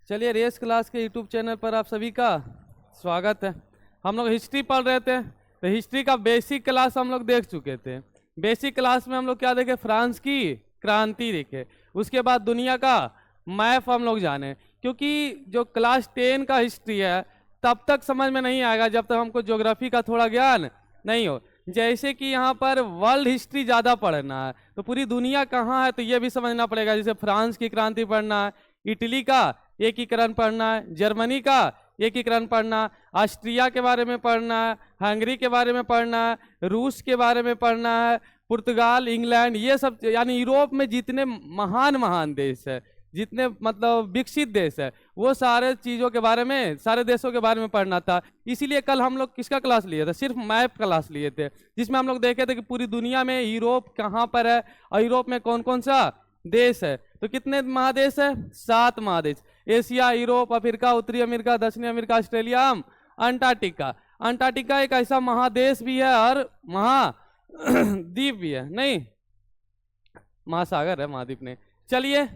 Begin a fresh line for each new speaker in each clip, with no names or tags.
चलिए, race class के YouTube channel पर आप सभी का स्वागत है। हम लोग हिस्ट्री पढ़ रहे थे, तो हिस्ट्री का बेसिक क्लास हम लोग देख चुके थे। बेसिक क्लास में हम लोग क्या देखे? फ्रांस की क्रांति देखे। उसके बाद दुनिया का मैप हम लोग जाने, क्योंकि जो क्लास 10 का हिस्ट्री है तब तक समझ में नहीं आएगा जब तक हमको ज्योग्राफी का थोड़ा ज्ञान नहीं हो। जैसे कि यहाँ पर वर्ल्ड हिस्ट्री ज़्यादा पढ़ना है, तो पूरी दुनिया कहाँ है तो ये भी समझना पड़ेगा। जैसे फ्रांस की क्रांति पढ़ना है, इटली का एकीकरण पढ़ना है, जर्मनी का एकीकरण पढ़ना, ऑस्ट्रिया के बारे में पढ़ना है, हंगरी के बारे में पढ़ना है, रूस के बारे में पढ़ना है, पुर्तगाल, इंग्लैंड, ये सब यानी यूरोप में जितने महान महान देश है, जितने मतलब विकसित देश है, वो सारे चीज़ों के बारे में, सारे देशों के बारे में पढ़ना था। इसीलिए कल हम लोग किसका क्लास लिए थे? सिर्फ मैप क्लास लिए थे, जिसमें हम लोग देखे थे कि पूरी दुनिया में यूरोप कहाँ पर है और यूरोप में कौन कौन सा देश है। तो कितने महादेश है? 7 महादेश। एशिया, यूरोप, अफ्रीका, उत्तरी अमेरिका, दक्षिणी अमेरिका, ऑस्ट्रेलिया, अंटार्कटिका। अंटार्कटिका एक ऐसा महादेश भी है और महाद्वीप भी है, नहीं महासागर है, महाद्वीप नहीं। चलिए,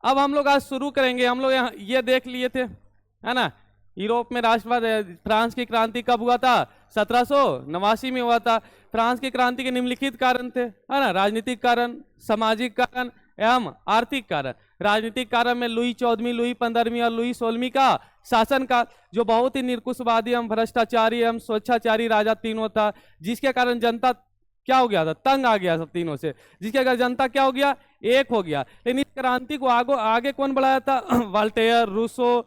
अब हम लोग आज शुरू करेंगे। हम लोग यहाँ ये देख लिए थे, है ना, यूरोप में राष्ट्रवाद, फ्रांस की क्रांति कब हुआ था? 1789 में हुआ था। फ्रांस की क्रांति के निम्नलिखित कारण थे, है ना, राजनीतिक कारण, सामाजिक कारण एवं आर्थिक कारण। राजनीतिक कारण में लुई 14वीं, लुई 15वीं और लुई 16वीं का शासन का, जो बहुत ही निरकुशवादी एवं भ्रष्टाचारी एवं स्वेच्छाचारी राजा तीनों था, जिसके कारण जनता क्या हो गया था? तंग आ गया सब तीनों से, जिसके कारण जनता क्या हो गया? एक हो गया। लेकिन इस क्रांति को आगे कौन बढ़ाया था? वाल्टेयर, रूसो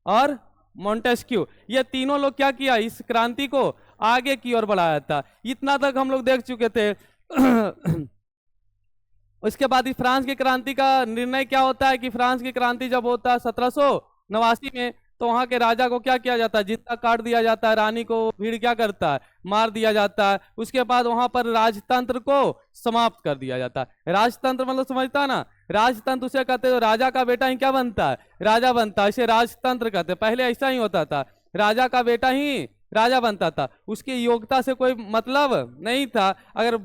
और मोंटेस्क्यू, ये तीनों लोग क्या किया? इस क्रांति को आगे की ओर बढ़ाया था। इतना तक हम लोग देख चुके थे। उसके बाद फ्रांस की क्रांति का निर्णय क्या होता है कि फ्रांस की क्रांति जब होता है 1789 में, तो वहां के राजा को क्या किया जाता है? जिंदा काट दिया जाता है। रानी को भीड़ क्या करता है? मार दिया जाता है। उसके बाद वहां पर राजतंत्र को समाप्त कर दिया जाता है। राजतंत्र मतलब समझता है ना? राजतंत्र उसे कहते हैं, राजा का बेटा ही क्या बनता है? राजा बनता है। इसे राजतंत्र कहते हैं। पहले ऐसा ही होता था, राजा का बेटा ही राजा बनता था, उसकी योग्यता से कोई मतलब नहीं था। अगर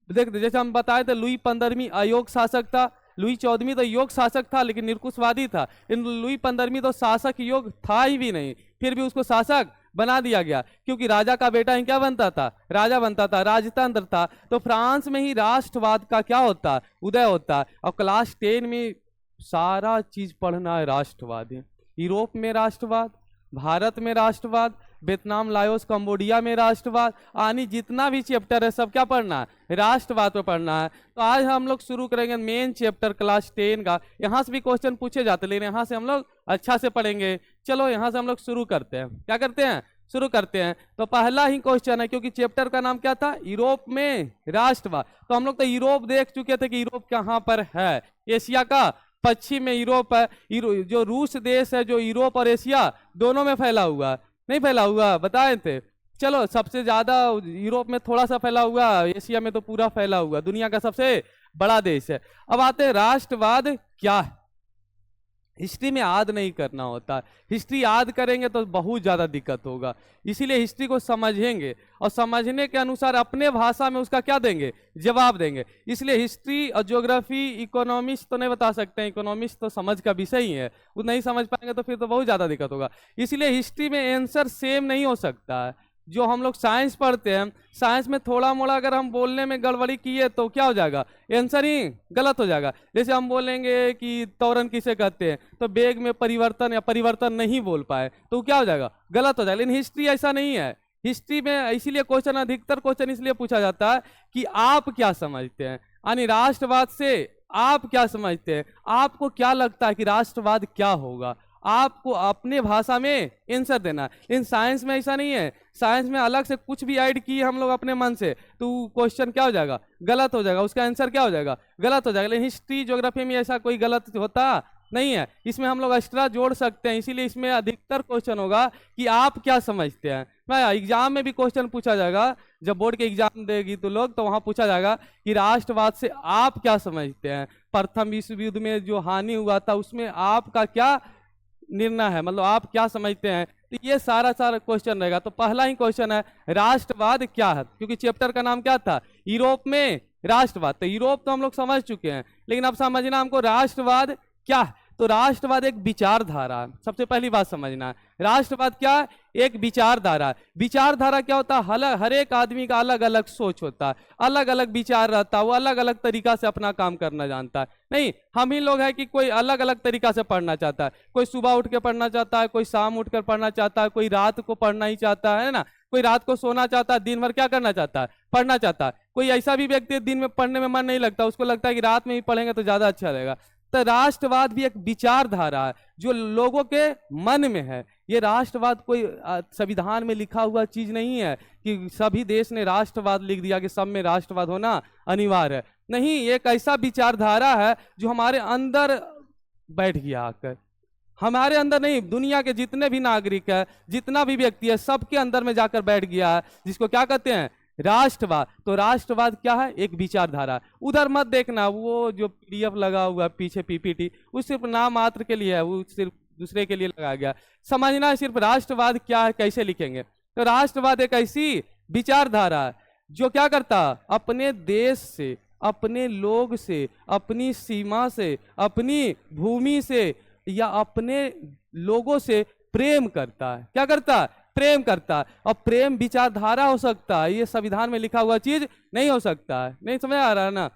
देख, जैसे हम बताए थे, लुई 15वीं अयोग्य शासक था, लुई 14वीं तो योग्य शासक था लेकिन निरकुशवादी था। इन लुई 15वीं तो शासक योग्य था ही भी नहीं, फिर भी उसको शासक बना दिया गया, क्योंकि राजा का बेटा ही क्या बनता था? राजा बनता था, राजतंत्र था। तो फ्रांस में ही राष्ट्रवाद का क्या होता है? उदय होता है। और क्लास 10 में सारा चीज पढ़ना है राष्ट्रवाद। यूरोप में राष्ट्रवाद, भारत में राष्ट्रवाद, वियतनाम, लाओस, कंबोडिया में राष्ट्रवाद, आनी जितना भी चैप्टर है सब क्या पढ़ना है? राष्ट्रवाद पे पढ़ना है। तो आज हम लोग शुरू करेंगे मेन चैप्टर क्लास 10 का। यहाँ से भी क्वेश्चन पूछे जाते, लेकिन यहाँ से हम लोग अच्छा से पढ़ेंगे। चलो यहाँ से हम लोग शुरू करते हैं। क्या करते हैं? शुरू करते हैं। तो पहला ही क्वेश्चन है, क्योंकि चैप्टर का नाम क्या था? यूरोप में राष्ट्रवाद। तो हम लोग तो यूरोप देख चुके थे कि यूरोप कहाँ पर है। एशिया का पश्चिम में यूरोप है। जो रूस देश है, जो यूरोप और एशिया दोनों में फैला हुआ, नहीं फैला हुआ, बताए थे। चलो, सबसे ज्यादा यूरोप में थोड़ा सा फैला हुआ, एशिया में तो पूरा फैला हुआ, दुनिया का सबसे बड़ा देश है। अब आते हैं राष्ट्रवाद क्या है। हिस्ट्री में याद नहीं करना होता, हिस्ट्री याद करेंगे तो बहुत ज़्यादा दिक्कत होगा। इसीलिए हिस्ट्री को समझेंगे और समझने के अनुसार अपने भाषा में उसका क्या देंगे? जवाब देंगे। इसलिए हिस्ट्री और ज्योग्राफी इकोनॉमिक्स तो नहीं बता सकते हैं, इकोनॉमिक्स तो समझ का विषय ही है, वो नहीं समझ पाएंगे तो फिर तो बहुत ज़्यादा दिक्कत होगा। इसलिए हिस्ट्री में आंसर सेम नहीं हो सकता है। जो हम लोग साइंस पढ़ते हैं, साइंस में थोड़ा मोड़ा अगर हम बोलने में गड़बड़ी किए तो क्या हो जाएगा? आंसर ही गलत हो जाएगा। जैसे हम बोलेंगे कि त्वरण किसे कहते हैं, तो वेग में परिवर्तन या परिवर्तन नहीं बोल पाए तो क्या हो जाएगा? गलत हो जाएगा। लेकिन हिस्ट्री ऐसा नहीं है। हिस्ट्री में इसीलिए क्वेश्चन, अधिकतर क्वेश्चन इसलिए पूछा जाता है कि आप क्या समझते हैं, यानी राष्ट्रवाद से आप क्या समझते हैं, आपको क्या लगता है कि राष्ट्रवाद क्या होगा, आपको अपने भाषा में आंसर देना है। लेकिन साइंस में ऐसा नहीं है। साइंस में अलग से कुछ भी ऐड किए हम लोग अपने मन से, तो क्वेश्चन क्या हो जाएगा? गलत हो जाएगा, उसका आंसर क्या हो जाएगा? गलत हो जाएगा। लेकिन हिस्ट्री ज्योग्राफी में ऐसा कोई गलत होता नहीं है। इसमें हम लोग एक्स्ट्रा जोड़ सकते हैं। इसीलिए इसमें अधिकतर क्वेश्चन होगा कि आप क्या समझते हैं। एग्जाम में भी क्वेश्चन पूछा जाएगा, जब बोर्ड के एग्जाम देगी तो लोग, तो वहां पूछा जाएगा कि राष्ट्रवाद से आप क्या समझते हैं, प्रथम विश्व युद्ध में जो हानि हुआ था उसमें आपका क्या निर्णय है, मतलब आप क्या समझते हैं। तो ये सारा क्वेश्चन रहेगा। तो पहला ही क्वेश्चन है राष्ट्रवाद क्या है, क्योंकि चैप्टर का नाम क्या था? यूरोप में राष्ट्रवाद। तो यूरोप तो हम लोग समझ चुके हैं, लेकिन अब समझना हमको राष्ट्रवाद क्या है। तो राष्ट्रवाद एक विचारधारा है। सबसे पहली बात समझना है, राष्ट्रवाद क्या है? एक विचारधारा। विचारधारा क्या होता है? हर एक आदमी का अलग अलग सोच होता है, अलग अलग विचार रहता है, वो अलग अलग तरीका से अपना काम करना जानता है। नहीं, हम ही लोग हैं कि कोई अलग अलग तरीका से पढ़ना चाहता है, कोई सुबह उठ के पढ़ना चाहता है, कोई शाम उठ कर पढ़ना चाहता है, कोई रात को पढ़ना ही चाहता है ना, कोई रात को सोना चाहता है, दिन भर क्या करना चाहता है? पढ़ना चाहता है। कोई ऐसा भी व्यक्ति है दिन में पढ़ने में मन नहीं लगता, उसको लगता है कि रात में ही पढ़ेंगे तो ज्यादा अच्छा रहेगा। तो राष्ट्रवाद भी एक विचारधारा है जो लोगों के मन में है। ये राष्ट्रवाद कोई संविधान में लिखा हुआ चीज नहीं है कि सभी देश ने राष्ट्रवाद लिख दिया कि सब में राष्ट्रवाद होना अनिवार्य है। नहीं, एक ऐसा विचारधारा है जो हमारे अंदर बैठ गया आकर। हमारे अंदर नहीं, दुनिया के जितने भी नागरिक है, जितना भी व्यक्ति है, सबके अंदर में जाकर बैठ गया है, जिसको क्या कहते हैं? राष्ट्रवाद। तो राष्ट्रवाद क्या है? एक विचारधारा। उधर मत देखना, वो जो पीडीएफ लगा हुआ पीछे पीपीटी, वो सिर्फ नाम मात्र के लिए है, वो सिर्फ दूसरे के लिए लगाया गया। समझना है सिर्फ राष्ट्रवाद क्या है, कैसे लिखेंगे। तो राष्ट्रवाद एक ऐसी विचारधारा है जो क्या करता? अपने देश से, अपने लोग से, अपनी सीमा से, अपनी भूमि से या अपने लोगों से प्रेम करता है। क्या करता है? प्रेम करता है। और प्रेम विचारधारा हो सकता है, ये संविधान में लिखा हुआ चीज नहीं हो सकता है। नहीं समझ आ रहा है ना?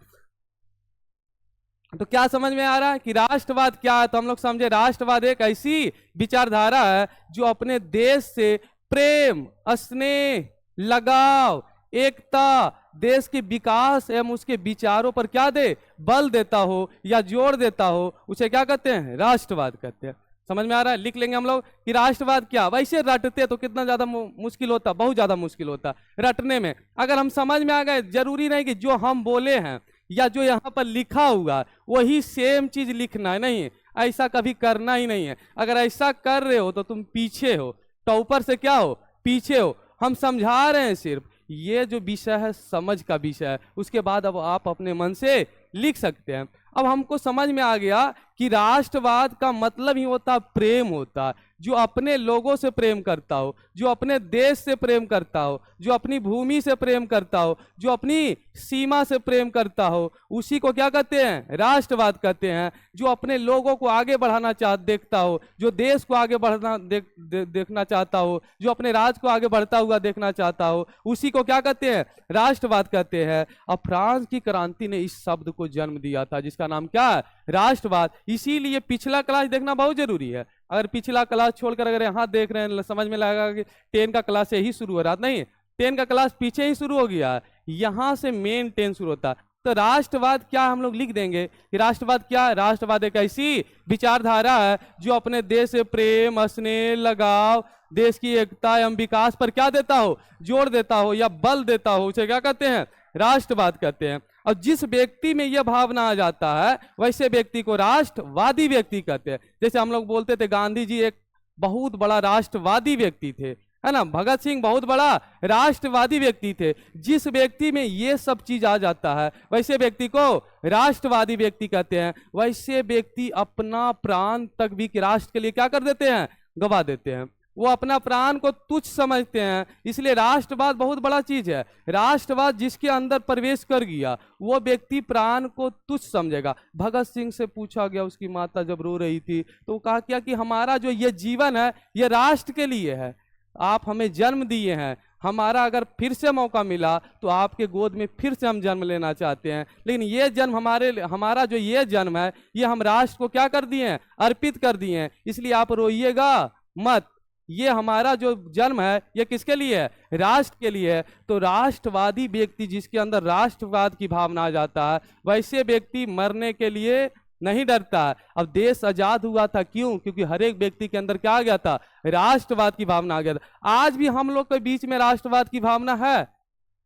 तो क्या समझ में आ रहा है कि राष्ट्रवाद क्या है? तो हम लोग समझे राष्ट्रवाद एक ऐसी विचारधारा है जो अपने देश से प्रेम, स्नेह, लगाव, एकता, देश के विकास एवं उसके विचारों पर क्या दे? बल देता हो या जोर देता हो, उसे क्या कहते हैं? राष्ट्रवाद कहते हैं। समझ में आ रहा है? लिख लेंगे हम लोग कि राष्ट्रवाद क्या। वैसे रटते तो कितना ज्यादा मुश्किल होता, बहुत ज्यादा मुश्किल होता रटने में। अगर हम समझ में आ गए, जरूरी नहीं कि जो हम बोले हैं या जो यहाँ पर लिखा हुआ वही सेम चीज लिखना है, नहीं, ऐसा कभी करना ही नहीं है। अगर ऐसा कर रहे हो तो तुम पीछे हो, टॉपर से क्या हो? पीछे हो। हम समझा रहे हैं सिर्फ, ये जो विषय है समझ का विषय है, उसके बाद अब आप अपने मन से लिख सकते हैं। अब हमको समझ में आ गया कि राष्ट्रवाद का मतलब ही होता प्रेम होता, जो अपने लोगों से प्रेम करता हो, जो अपने देश से प्रेम करता हो, जो अपनी भूमि से प्रेम करता हो, जो अपनी सीमा से प्रेम करता हो, उसी को क्या कहते हैं? राष्ट्रवाद कहते हैं। जो अपने लोगों को आगे बढ़ाना देखता हो, जो देश को आगे बढ़ना देखना चाहता हो, जो अपने राज्य को आगे बढ़ता हुआ देखना चाहता हो, उसी को क्या कहते हैं? राष्ट्रवाद कहते हैं। अब फ्रांस की क्रांति ने इस शब्द को जन्म दिया था जिसका नाम क्या है? राष्ट्रवाद। इसीलिए पिछला क्लास देखना बहुत जरूरी है। अगर पिछला क्लास छोड़कर अगर यहाँ देख रहे हैं, समझ में लगेगा कि 10 का क्लास यही शुरू हो रहा था। नहीं, 10 का क्लास पीछे ही शुरू हो गया, यहाँ से मेन 10 शुरू होता। तो राष्ट्रवाद क्या हम लोग लिख देंगे कि राष्ट्रवाद क्या है? राष्ट्रवाद एक ऐसी विचारधारा है जो अपने देश से प्रेम, स्नेह, लगाव, देश की एकता एवं विकास पर क्या देता हो? जोर देता हो या बल देता हो, उसे क्या कहते हैं? राष्ट्रवाद कहते हैं। और जिस व्यक्ति में यह भावना आ जाता है वैसे व्यक्ति को राष्ट्रवादी व्यक्ति कहते हैं। जैसे हम लोग बोलते थे गांधी जी एक बहुत बड़ा राष्ट्रवादी व्यक्ति थे, है ना, भगत सिंह बहुत बड़ा राष्ट्रवादी व्यक्ति थे। जिस व्यक्ति में ये सब चीज आ जाता है वैसे व्यक्ति को राष्ट्रवादी व्यक्ति कहते हैं। वैसे व्यक्ति अपना प्राण तक भी राष्ट्र के लिए क्या कर देते हैं? गवा देते हैं। वो अपना प्राण को तुच्छ समझते हैं। इसलिए राष्ट्रवाद बहुत बड़ा चीज है। राष्ट्रवाद जिसके अंदर प्रवेश कर गया वो व्यक्ति प्राण को तुच्छ समझेगा। भगत सिंह से पूछा गया, उसकी माता जब रो रही थी तो कहा क्या कि हमारा जो ये जीवन है ये राष्ट्र के लिए है, आप हमें जन्म दिए हैं, हमारा अगर फिर से मौका मिला तो आपके गोद में फिर से हम जन्म लेना चाहते हैं, लेकिन ये जन्म हमारा जो ये जन्म है ये हम राष्ट्र को क्या कर दिए हैं? अर्पित कर दिए हैं। इसलिए आप रोइएगा मत, ये हमारा जो जन्म है ये किसके लिए है? राष्ट्र के लिए है। तो राष्ट्रवादी व्यक्ति जिसके अंदर राष्ट्रवाद की भावना आ जाता है वैसे व्यक्ति मरने के लिए नहीं डरता है। अब देश आजाद हुआ था क्यों? क्योंकि हर एक व्यक्ति के अंदर क्या आ गया था? राष्ट्रवाद की भावना आ गया था। आज भी हम लोग के बीच में राष्ट्रवाद की भावना है,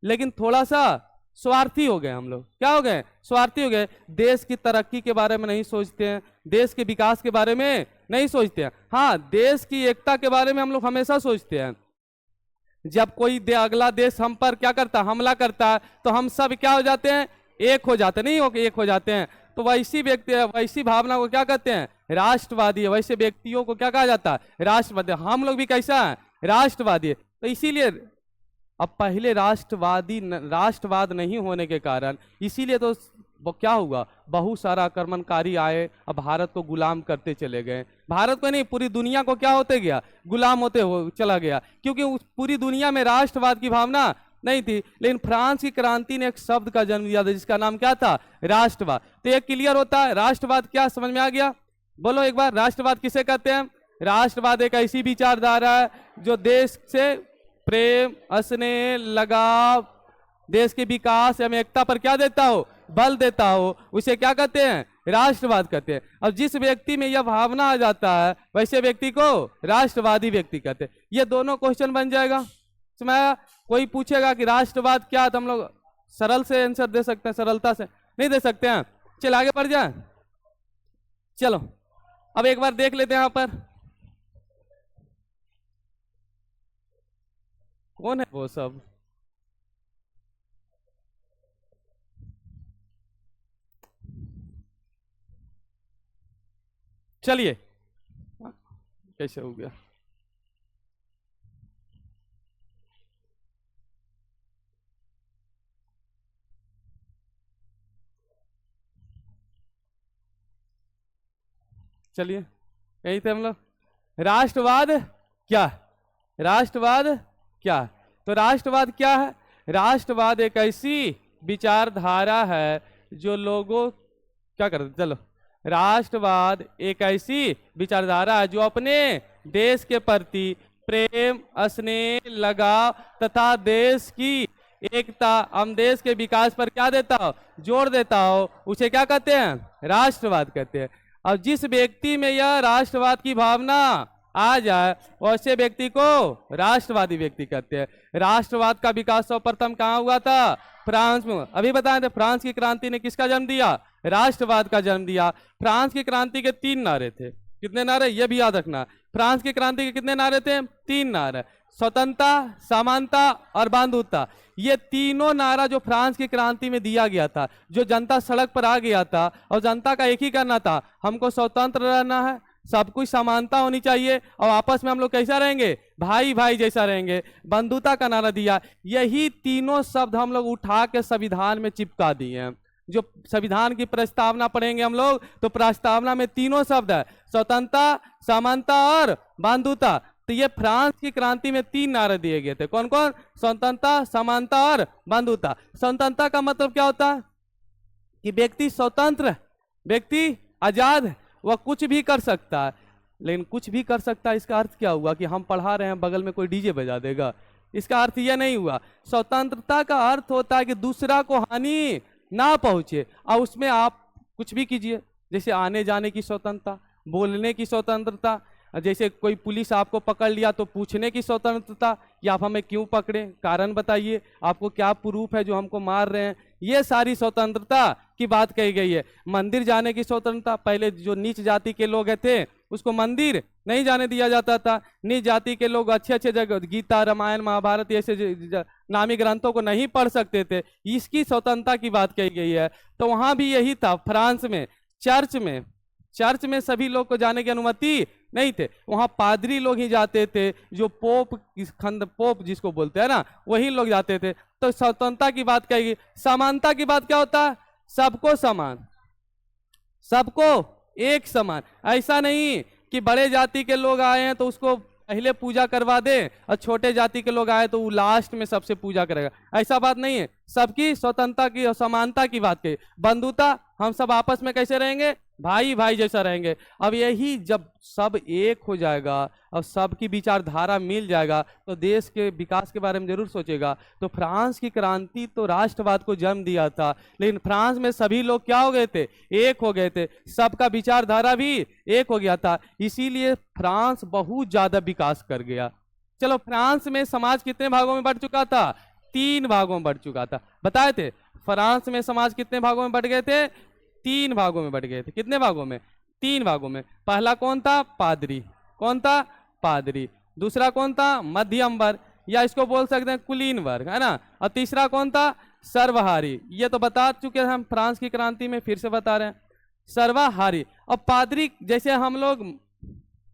लेकिन थोड़ा सा स्वार्थी हो गए हम लोग। क्या हो गए? स्वार्थी हो गए। देश की तरक्की के बारे में नहीं सोचते हैं, देश के विकास के बारे में नहीं सोचते हैं। हाँ, देश की एकता के बारे में हम लोग हमेशा सोचते हैं। जब कोई अगला देश हम पर क्या करता है? हमला करता है तो हम सब क्या हो जाते हैं? एक हो जाते नहीं हो के एक हो जाते हैं। तो वैसी व्यक्ति, वैसी भावना को क्या कहते हैं? राष्ट्रवादी है। वैसे व्यक्तियों को क्या कहा जाता है? राष्ट्रवादी। हम लोग भी कैसा है? राष्ट्रवादी। तो इसीलिए अब पहले राष्ट्रवाद नहीं होने के कारण इसीलिए तो वो क्या हुआ, बहुत सारा आक्रमणकारी आए, अब भारत को गुलाम करते चले गए। भारत को नहीं, पूरी दुनिया को क्या होते गया, गुलाम होते हो चला गया, क्योंकि उस पूरी दुनिया में राष्ट्रवाद की भावना नहीं थी। लेकिन फ्रांस की क्रांति ने एक शब्द का जन्म दिया था जिसका नाम क्या था, राष्ट्रवाद। तो ये क्लियर होता है राष्ट्रवाद क्या, समझ में आ गया? बोलो एक बार, राष्ट्रवाद किसे कहते हैं? राष्ट्रवाद एक ऐसी विचारधारा है जो देश से प्रेम, स्नेह, लगाव, देश के विकास एवं एकता पर क्या देता हो, बल देता हो, उसे क्या कहते हैं, राष्ट्रवाद कहते हैं। अब जिस व्यक्ति में यह भावना आ जाता है वैसे व्यक्ति को राष्ट्रवादी व्यक्ति कहते हैं। ये दोनों क्वेश्चन बन जाएगा। इसमें कोई पूछेगा कि राष्ट्रवाद क्या, तो हम लोग सरल से आंसर दे सकते हैं, सरलता से नहीं दे सकते हैं। चल आगे बढ़ जाए, चलो अब एक बार देख लेते हैं यहां पर कौन है वो सब। चलिए कैसे हो गया, चलिए यही थे हम लोग। राष्ट्रवाद क्या है, राष्ट्रवाद क्या है? तो राष्ट्रवाद क्या है? राष्ट्रवाद एक ऐसी विचारधारा है जो लोगों क्या करते, चलो, राष्ट्रवाद एक ऐसी विचारधारा है जो अपने देश के प्रति प्रेम, स्नेह, लगाव तथा देश की एकता एवं देश के विकास पर क्या देता हो, जोर देता हो, उसे क्या कहते हैं, राष्ट्रवाद कहते हैं। अब जिस व्यक्ति में यह राष्ट्रवाद की भावना आ जाए वैसे व्यक्ति को राष्ट्रवादी व्यक्ति कहते हैं। राष्ट्रवाद का विकास सर्वप्रथम कहाँ हुआ था, फ्रांस में। अभी बताए थे फ्रांस की क्रांति ने किसका जन्म दिया, राष्ट्रवाद का जन्म दिया। फ्रांस की क्रांति के 3 नारे थे, कितने नारे, ये भी याद रखना। फ्रांस की क्रांति के कितने नारे थे, 3 नारे, स्वतंत्रता, समानता और बंधुता। ये तीनों नारा जो फ्रांस की क्रांति में दिया गया था, जो जनता सड़क पर आ गया था और जनता का एक ही करना था, हमको स्वतंत्र रहना है, सब कुछ समानता होनी चाहिए और आपस में हम लोग कैसा रहेंगे, भाई भाई जैसा रहेंगे, बंधुता का नारा दिया। यही तीनों शब्द हम लोग उठा के संविधान में चिपका दिए हैं। जो संविधान की प्रस्तावना पढ़ेंगे हम लोग तो प्रस्तावना में तीनों शब्द है, स्वतंत्रता, समानता और बंधुता। तो ये फ्रांस की क्रांति में 3 नारे दिए गए थे, कौन कौन, स्वतंत्रता, समानता और बंधुता। स्वतंत्रता का मतलब क्या होता है कि व्यक्ति स्वतंत्र, व्यक्ति आजाद, वह कुछ भी कर सकता है। लेकिन कुछ भी कर सकता है इसका अर्थ क्या हुआ कि हम पढ़ा रहे हैं बगल में कोई डीजे बजा देगा, इसका अर्थ यह नहीं हुआ। स्वतंत्रता का अर्थ होता है कि दूसरा को हानि ना पहुंचे और उसमें आप कुछ भी कीजिए, जैसे आने जाने की स्वतंत्रता, बोलने की स्वतंत्रता, जैसे कोई पुलिस आपको पकड़ लिया तो पूछने की स्वतंत्रता कि आप हमें क्यों पकड़े, कारण बताइए, आपको क्या प्रूफ है जो हमको मार रहे हैं, ये सारी स्वतंत्रता की बात कही गई है। मंदिर जाने की स्वतंत्रता, पहले जो नीच जाति के लोग थे उसको मंदिर नहीं जाने दिया जाता था, नीच जाति के लोग अच्छे अच्छे जगह गीता, रामायण, महाभारत ऐसे नामी ग्रंथों को नहीं पढ़ सकते थे, इसकी स्वतंत्रता की बात कही गई है। तो वहां भी यही था। फ्रांस में चर्च में सभी लोग को जाने की अनुमति नहीं थे, वहां पादरी लोग ही जाते थे, जो पोप जिसको बोलते हैं ना, वही लोग जाते थे। तो स्वतंत्रता की बात कहेगी। समानता की बात क्या होता है, सबको समान, सबको एक समान। ऐसा नहीं कि बड़े जाति के लोग आए हैं तो उसको पहले पूजा करवा दे और छोटे जाति के लोग आए तो वो लास्ट में सबसे पूजा करेगा, ऐसा बात नहीं है। सबकी स्वतंत्रता की और समानता की बात कही। बंधुता, हम सब आपस में कैसे रहेंगे, भाई भाई जैसा रहेंगे। अब यही जब सब एक हो जाएगा और सबकी विचारधारा मिल जाएगा तो देश के विकास के बारे में जरूर सोचेगा। तो फ्रांस की क्रांति तो राष्ट्रवाद को जन्म दिया था, लेकिन फ्रांस में सभी लोग क्या हो गए थे, एक हो गए थे, सबका विचारधारा भी एक हो गया था, इसीलिए फ्रांस बहुत ज्यादा विकास कर गया। चलो, फ्रांस में समाज कितने भागों में बढ़ चुका था, 3 भागों में बढ़ चुका था। बताए थे फ्रांस में समाज कितने भागों में बढ़ गए थे, 3 भागों में बढ़ गए थे। कितने भागों में, 3 भागों में। पहला कौन था, पादरी, कौन था, पादरी। दूसरा कौन था, मध्यम वर्ग, या इसको बोल सकते हैं कुलीन वर्ग, है ना। और तीसरा कौन था, सर्वहारी। ये तो बता चुके हैं हम फ्रांस की क्रांति में, फिर से बता रहे हैं, सर्वहारी। और पादरी, जैसे हम लोग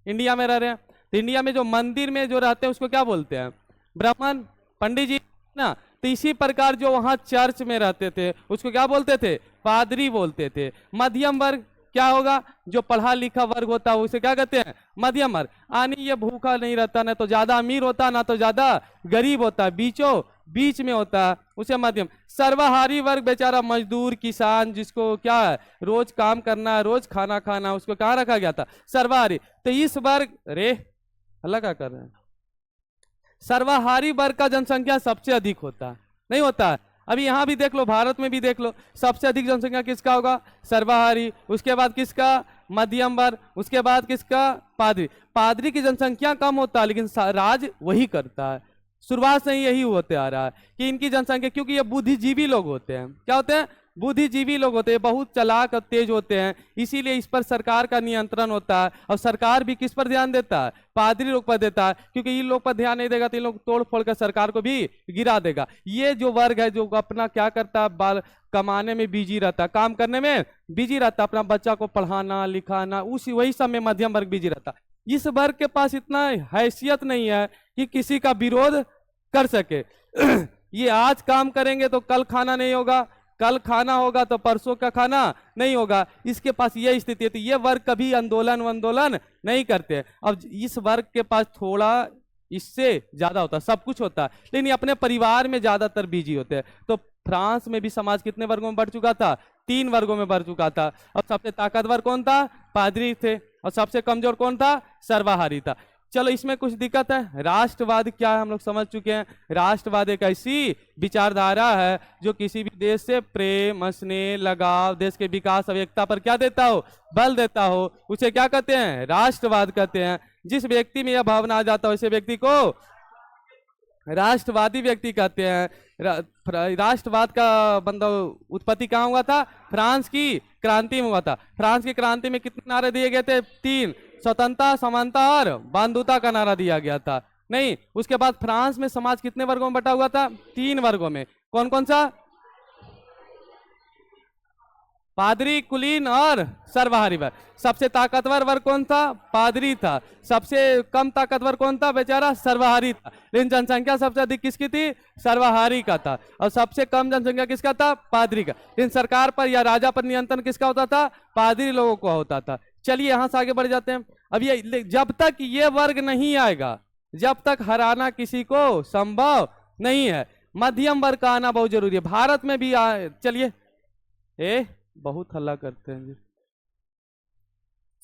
इंडिया में रह रहे हैं तो इंडिया में जो मंदिर में जो रहते हैं उसको क्या बोलते हैं, ब्राह्मण, पंडित जी ना। तो इसी प्रकार जो वहां चर्च में रहते थे उसको क्या बोलते थे? पादरी बोलते थे। मध्यम वर्ग क्या होगा? जो पढ़ा लिखा वर्ग होता है उसे क्या कहते हैं? मध्यम वर्ग। यानी ये भूखा नहीं रहता, ना तो ज्यादा अमीर होता ना तो ज्यादा गरीब होता, बीचों बीच में होता है, उसे मध्यम। सर्वाहारी वर्ग बेचारा मजदूर किसान, जिसको क्या है रोज काम करना, रोज खाना खाना, उसको कहाँ रखा गया था? सर्वाहारी। तो इस वर्ग रे अल्लाह क्या कर रहे हैं, सर्वाहारी वर्ग का जनसंख्या सबसे अधिक होता है, नहीं होता है? अभी यहां भी देख लो, भारत में भी देख लो, सबसे अधिक जनसंख्या किसका होगा? सर्वाहारी। उसके बाद किसका? मध्यम वर्ग। उसके बाद किसका? पादरी। पादरी की जनसंख्या कम होता है लेकिन राज वही करता है। शुरुआत से ही यही होते आ रहा है कि इनकी जनसंख्या, क्योंकि ये बुद्धिजीवी लोग होते हैं। क्या होते हैं? बुद्धिजीवी लोग होते हैं, बहुत चालाक और तेज होते हैं, इसीलिए इस पर सरकार का नियंत्रण होता है। और सरकार भी किस पर ध्यान देता है? पादरी लोग पर देता है, क्योंकि इन लोग पर ध्यान नहीं देगा तो इन लोग तोड़ फोड़ कर सरकार को भी गिरा देगा। ये जो वर्ग है जो अपना क्या करता है, बाल कमाने में बिजी रहता है, काम करने में बिजी रहता है, अपना बच्चा को पढ़ाना लिखाना, उसी वही सब में मध्यम वर्ग बिजी रहता है। इस वर्ग के पास इतना हैसियत नहीं है कि किसी का विरोध कर सके। ये आज काम करेंगे तो कल खाना नहीं होगा, कल खाना होगा तो परसों का खाना नहीं होगा, इसके पास ये स्थिति है। तो ये वर्ग कभी आंदोलन नहीं करते। अब इस वर्ग के पास थोड़ा इससे ज्यादा होता है, सब कुछ होता है, लेकिन ये अपने परिवार में ज्यादातर बिजी होते हैं। तो फ्रांस में भी समाज कितने वर्गों में बढ़ चुका था? 3 वर्गों में बढ़ चुका था। अब सबसे ताकतवर कौन था? पादरी थे। और सबसे कमजोर कौन था? सर्वाहारी था। चलो इसमें कुछ दिक्कत है। राष्ट्रवाद क्या है हम लोग समझ चुके हैं। राष्ट्रवाद एक ऐसी विचारधारा है जो किसी भी देश से प्रेम, स्नेह, लगाव, देश के विकास और एकता पर क्या देता हो? बल देता हो, उसे क्या कहते हैं? राष्ट्रवाद कहते हैं। जिस व्यक्ति में यह भावना आ जाता है उसे व्यक्ति को राष्ट्रवादी व्यक्ति कहते हैं। राष्ट्रवाद का मतलब उत्पत्ति कहाँ हुआ था? फ्रांस की क्रांति में हुआ था। फ्रांस की क्रांति में कितने नारे दिए गए थे? 3, स्वतंत्रता, समानता और बंधुता का नारा दिया गया था। नहीं, उसके बाद फ्रांस में समाज कितने वर्गों में बटा हुआ था? 3 वर्गों में। कौन कौन सा? पादरी, कुलीन और सर्वहारी वर्ग। सबसे ताकतवर वर्ग कौन था? पादरी था। सबसे कम ताकतवर कौन था? बेचारा सर्वहारी था। लेकिन जनसंख्या सबसे अधिक किसकी थी? सर्वहारी का था। और सबसे कम जनसंख्या किसका था? पादरी का। लेकिन सरकार पर या राजा पर नियंत्रण किसका होता था? पादरी लोगों को होता था। चलिए यहां से आगे बढ़ जाते हैं। अब ये जब तक ये वर्ग नहीं आएगा, जब तक हराना किसी को संभव नहीं है, मध्यम वर्ग का आना बहुत जरूरी है। भारत में भी चलिए बहुत हल्ला करते हैं जी।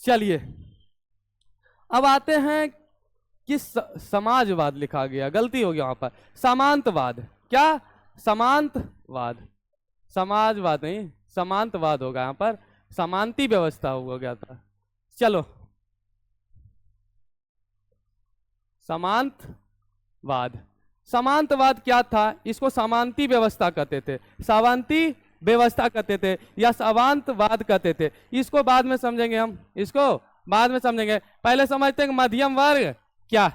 चलिए अब आते हैं कि समाजवाद लिखा गया, गलती हो गया वहां पर। समांतवाद। क्या? समांतवाद, समाजवाद नहीं, समांतवाद होगा यहां पर। समांती व्यवस्था हो गया था। चलो समांतवाद। समांतवाद क्या था? इसको समांती व्यवस्था कहते थे, समांती व्यवस्था कहते थे या समांतवाद कहते थे। इसको बाद में समझेंगे हम, इसको बाद में समझेंगे। पहले समझते हैं मध्यम वर्ग क्या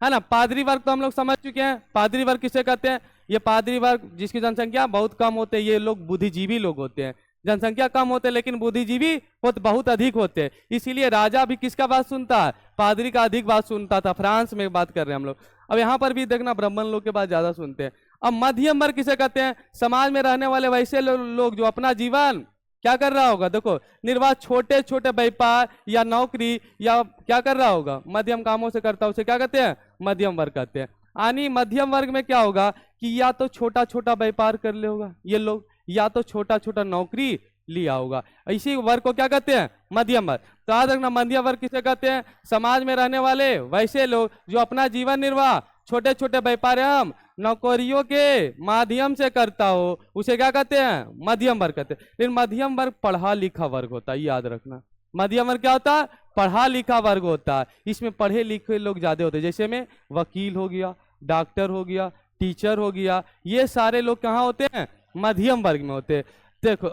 है ना। पादरी वर्ग तो हम लोग समझ चुके हैं। पादरी वर्ग किसे कहते हैं? ये पादरी वर्ग जिसकी जनसंख्या बहुत कम होते हैं, ये लोग बुद्धिजीवी लोग होते हैं। जनसंख्या कम होते हैं लेकिन बुद्धिजीवी बहुत अधिक होते हैं, इसीलिए राजा भी किसका बात सुनता है? पादरी का अधिक बात सुनता था। फ्रांस में बात कर रहे हैं हम लोग। अब यहाँ पर भी देखना ब्राह्मण लोग के बात ज्यादा सुनते हैं। अब मध्यम वर्ग किसे कहते हैं? समाज में रहने वाले वैसे लोग जो अपना जीवन क्या कर रहा होगा? देखो निर्वाह, छोटे छोटे व्यापार या नौकरी या क्या कर रहा होगा, मध्यम कामों से करता है, उसे क्या कहते हैं? मध्यम वर्ग कहते हैं। यानी मध्यम वर्ग में क्या होगा कि या तो छोटा छोटा व्यापार कर ले होगा ये लोग, या तो छोटा छोटा नौकरी लिया होगा। इसी वर्ग को क्या कहते हैं? मध्यम वर्ग। तो याद रखना मध्यम वर्ग किसे कहते हैं? समाज में रहने वाले वैसे लोग जो अपना जीवन निर्वाह छोटे छोटे व्यापार एवं नौकरियों के माध्यम से करता हो, उसे क्या कहते हैं? मध्यम वर्ग कहते हैं। लेकिन मध्यम वर्ग पढ़ा लिखा वर्ग होता है, याद रखना। मध्यम वर्ग क्या होता है? पढ़ा लिखा वर्ग होता है। इसमें पढ़े लिखे लोग ज्यादा होते हैं, जैसे में वकील हो गया, डॉक्टर हो गया, टीचर हो गया, ये सारे लोग कहाँ होते हैं? मध्यम वर्ग में होते हैं। देखो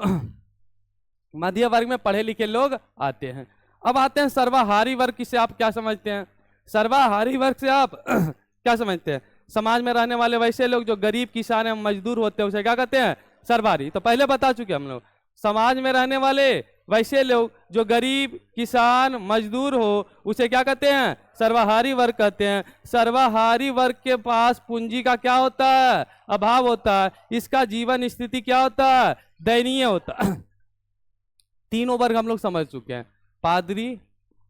मध्य वर्ग में पढ़े लिखे लोग आते हैं। अब आते हैं सर्वाहारी वर्ग, किसे आप क्या समझते हैं? सर्वाहारी वर्ग से आप क्या समझते हैं? समाज में रहने वाले वैसे लोग जो गरीब किसान एवं मजदूर होते हैं, उसे क्या कहते हैं? सर्वाहारी। तो पहले बता चुके हम लोग, समाज में रहने वाले वैसे लोग जो गरीब किसान मजदूर हो उसे क्या कहते हैं? सर्वाहारी वर्ग कहते हैं। सर्वाहारी वर्ग के पास पूंजी का क्या होता है? अभाव होता है। इसका जीवन स्थिति क्या होता है? दयनीय होता है। तीनों वर्ग हम लोग समझ चुके हैं, पादरी,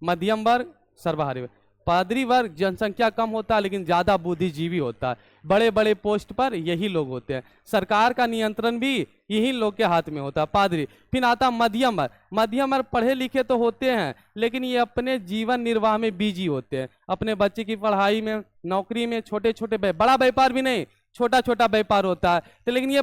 मध्यम वर्ग, सर्वाहारी वर्ग। पादरी वर्ग जनसंख्या कम होता है लेकिन ज्यादा बुद्धिजीवी होता है, बड़े बड़े पोस्ट पर यही लोग होते हैं, सरकार का नियंत्रण भी यही लोग के हाथ में होता है, पादरी। फिर आता मध्यम वर्ग। मध्यम वर्ग पढ़े लिखे तो होते हैं लेकिन ये अपने जीवन निर्वाह में बिजी होते हैं, अपने बच्चे की पढ़ाई में, नौकरी में, छोटे छोटे बड़ा व्यापार भी नहीं, छोटा छोटा व्यापार होता है। तो लेकिन ये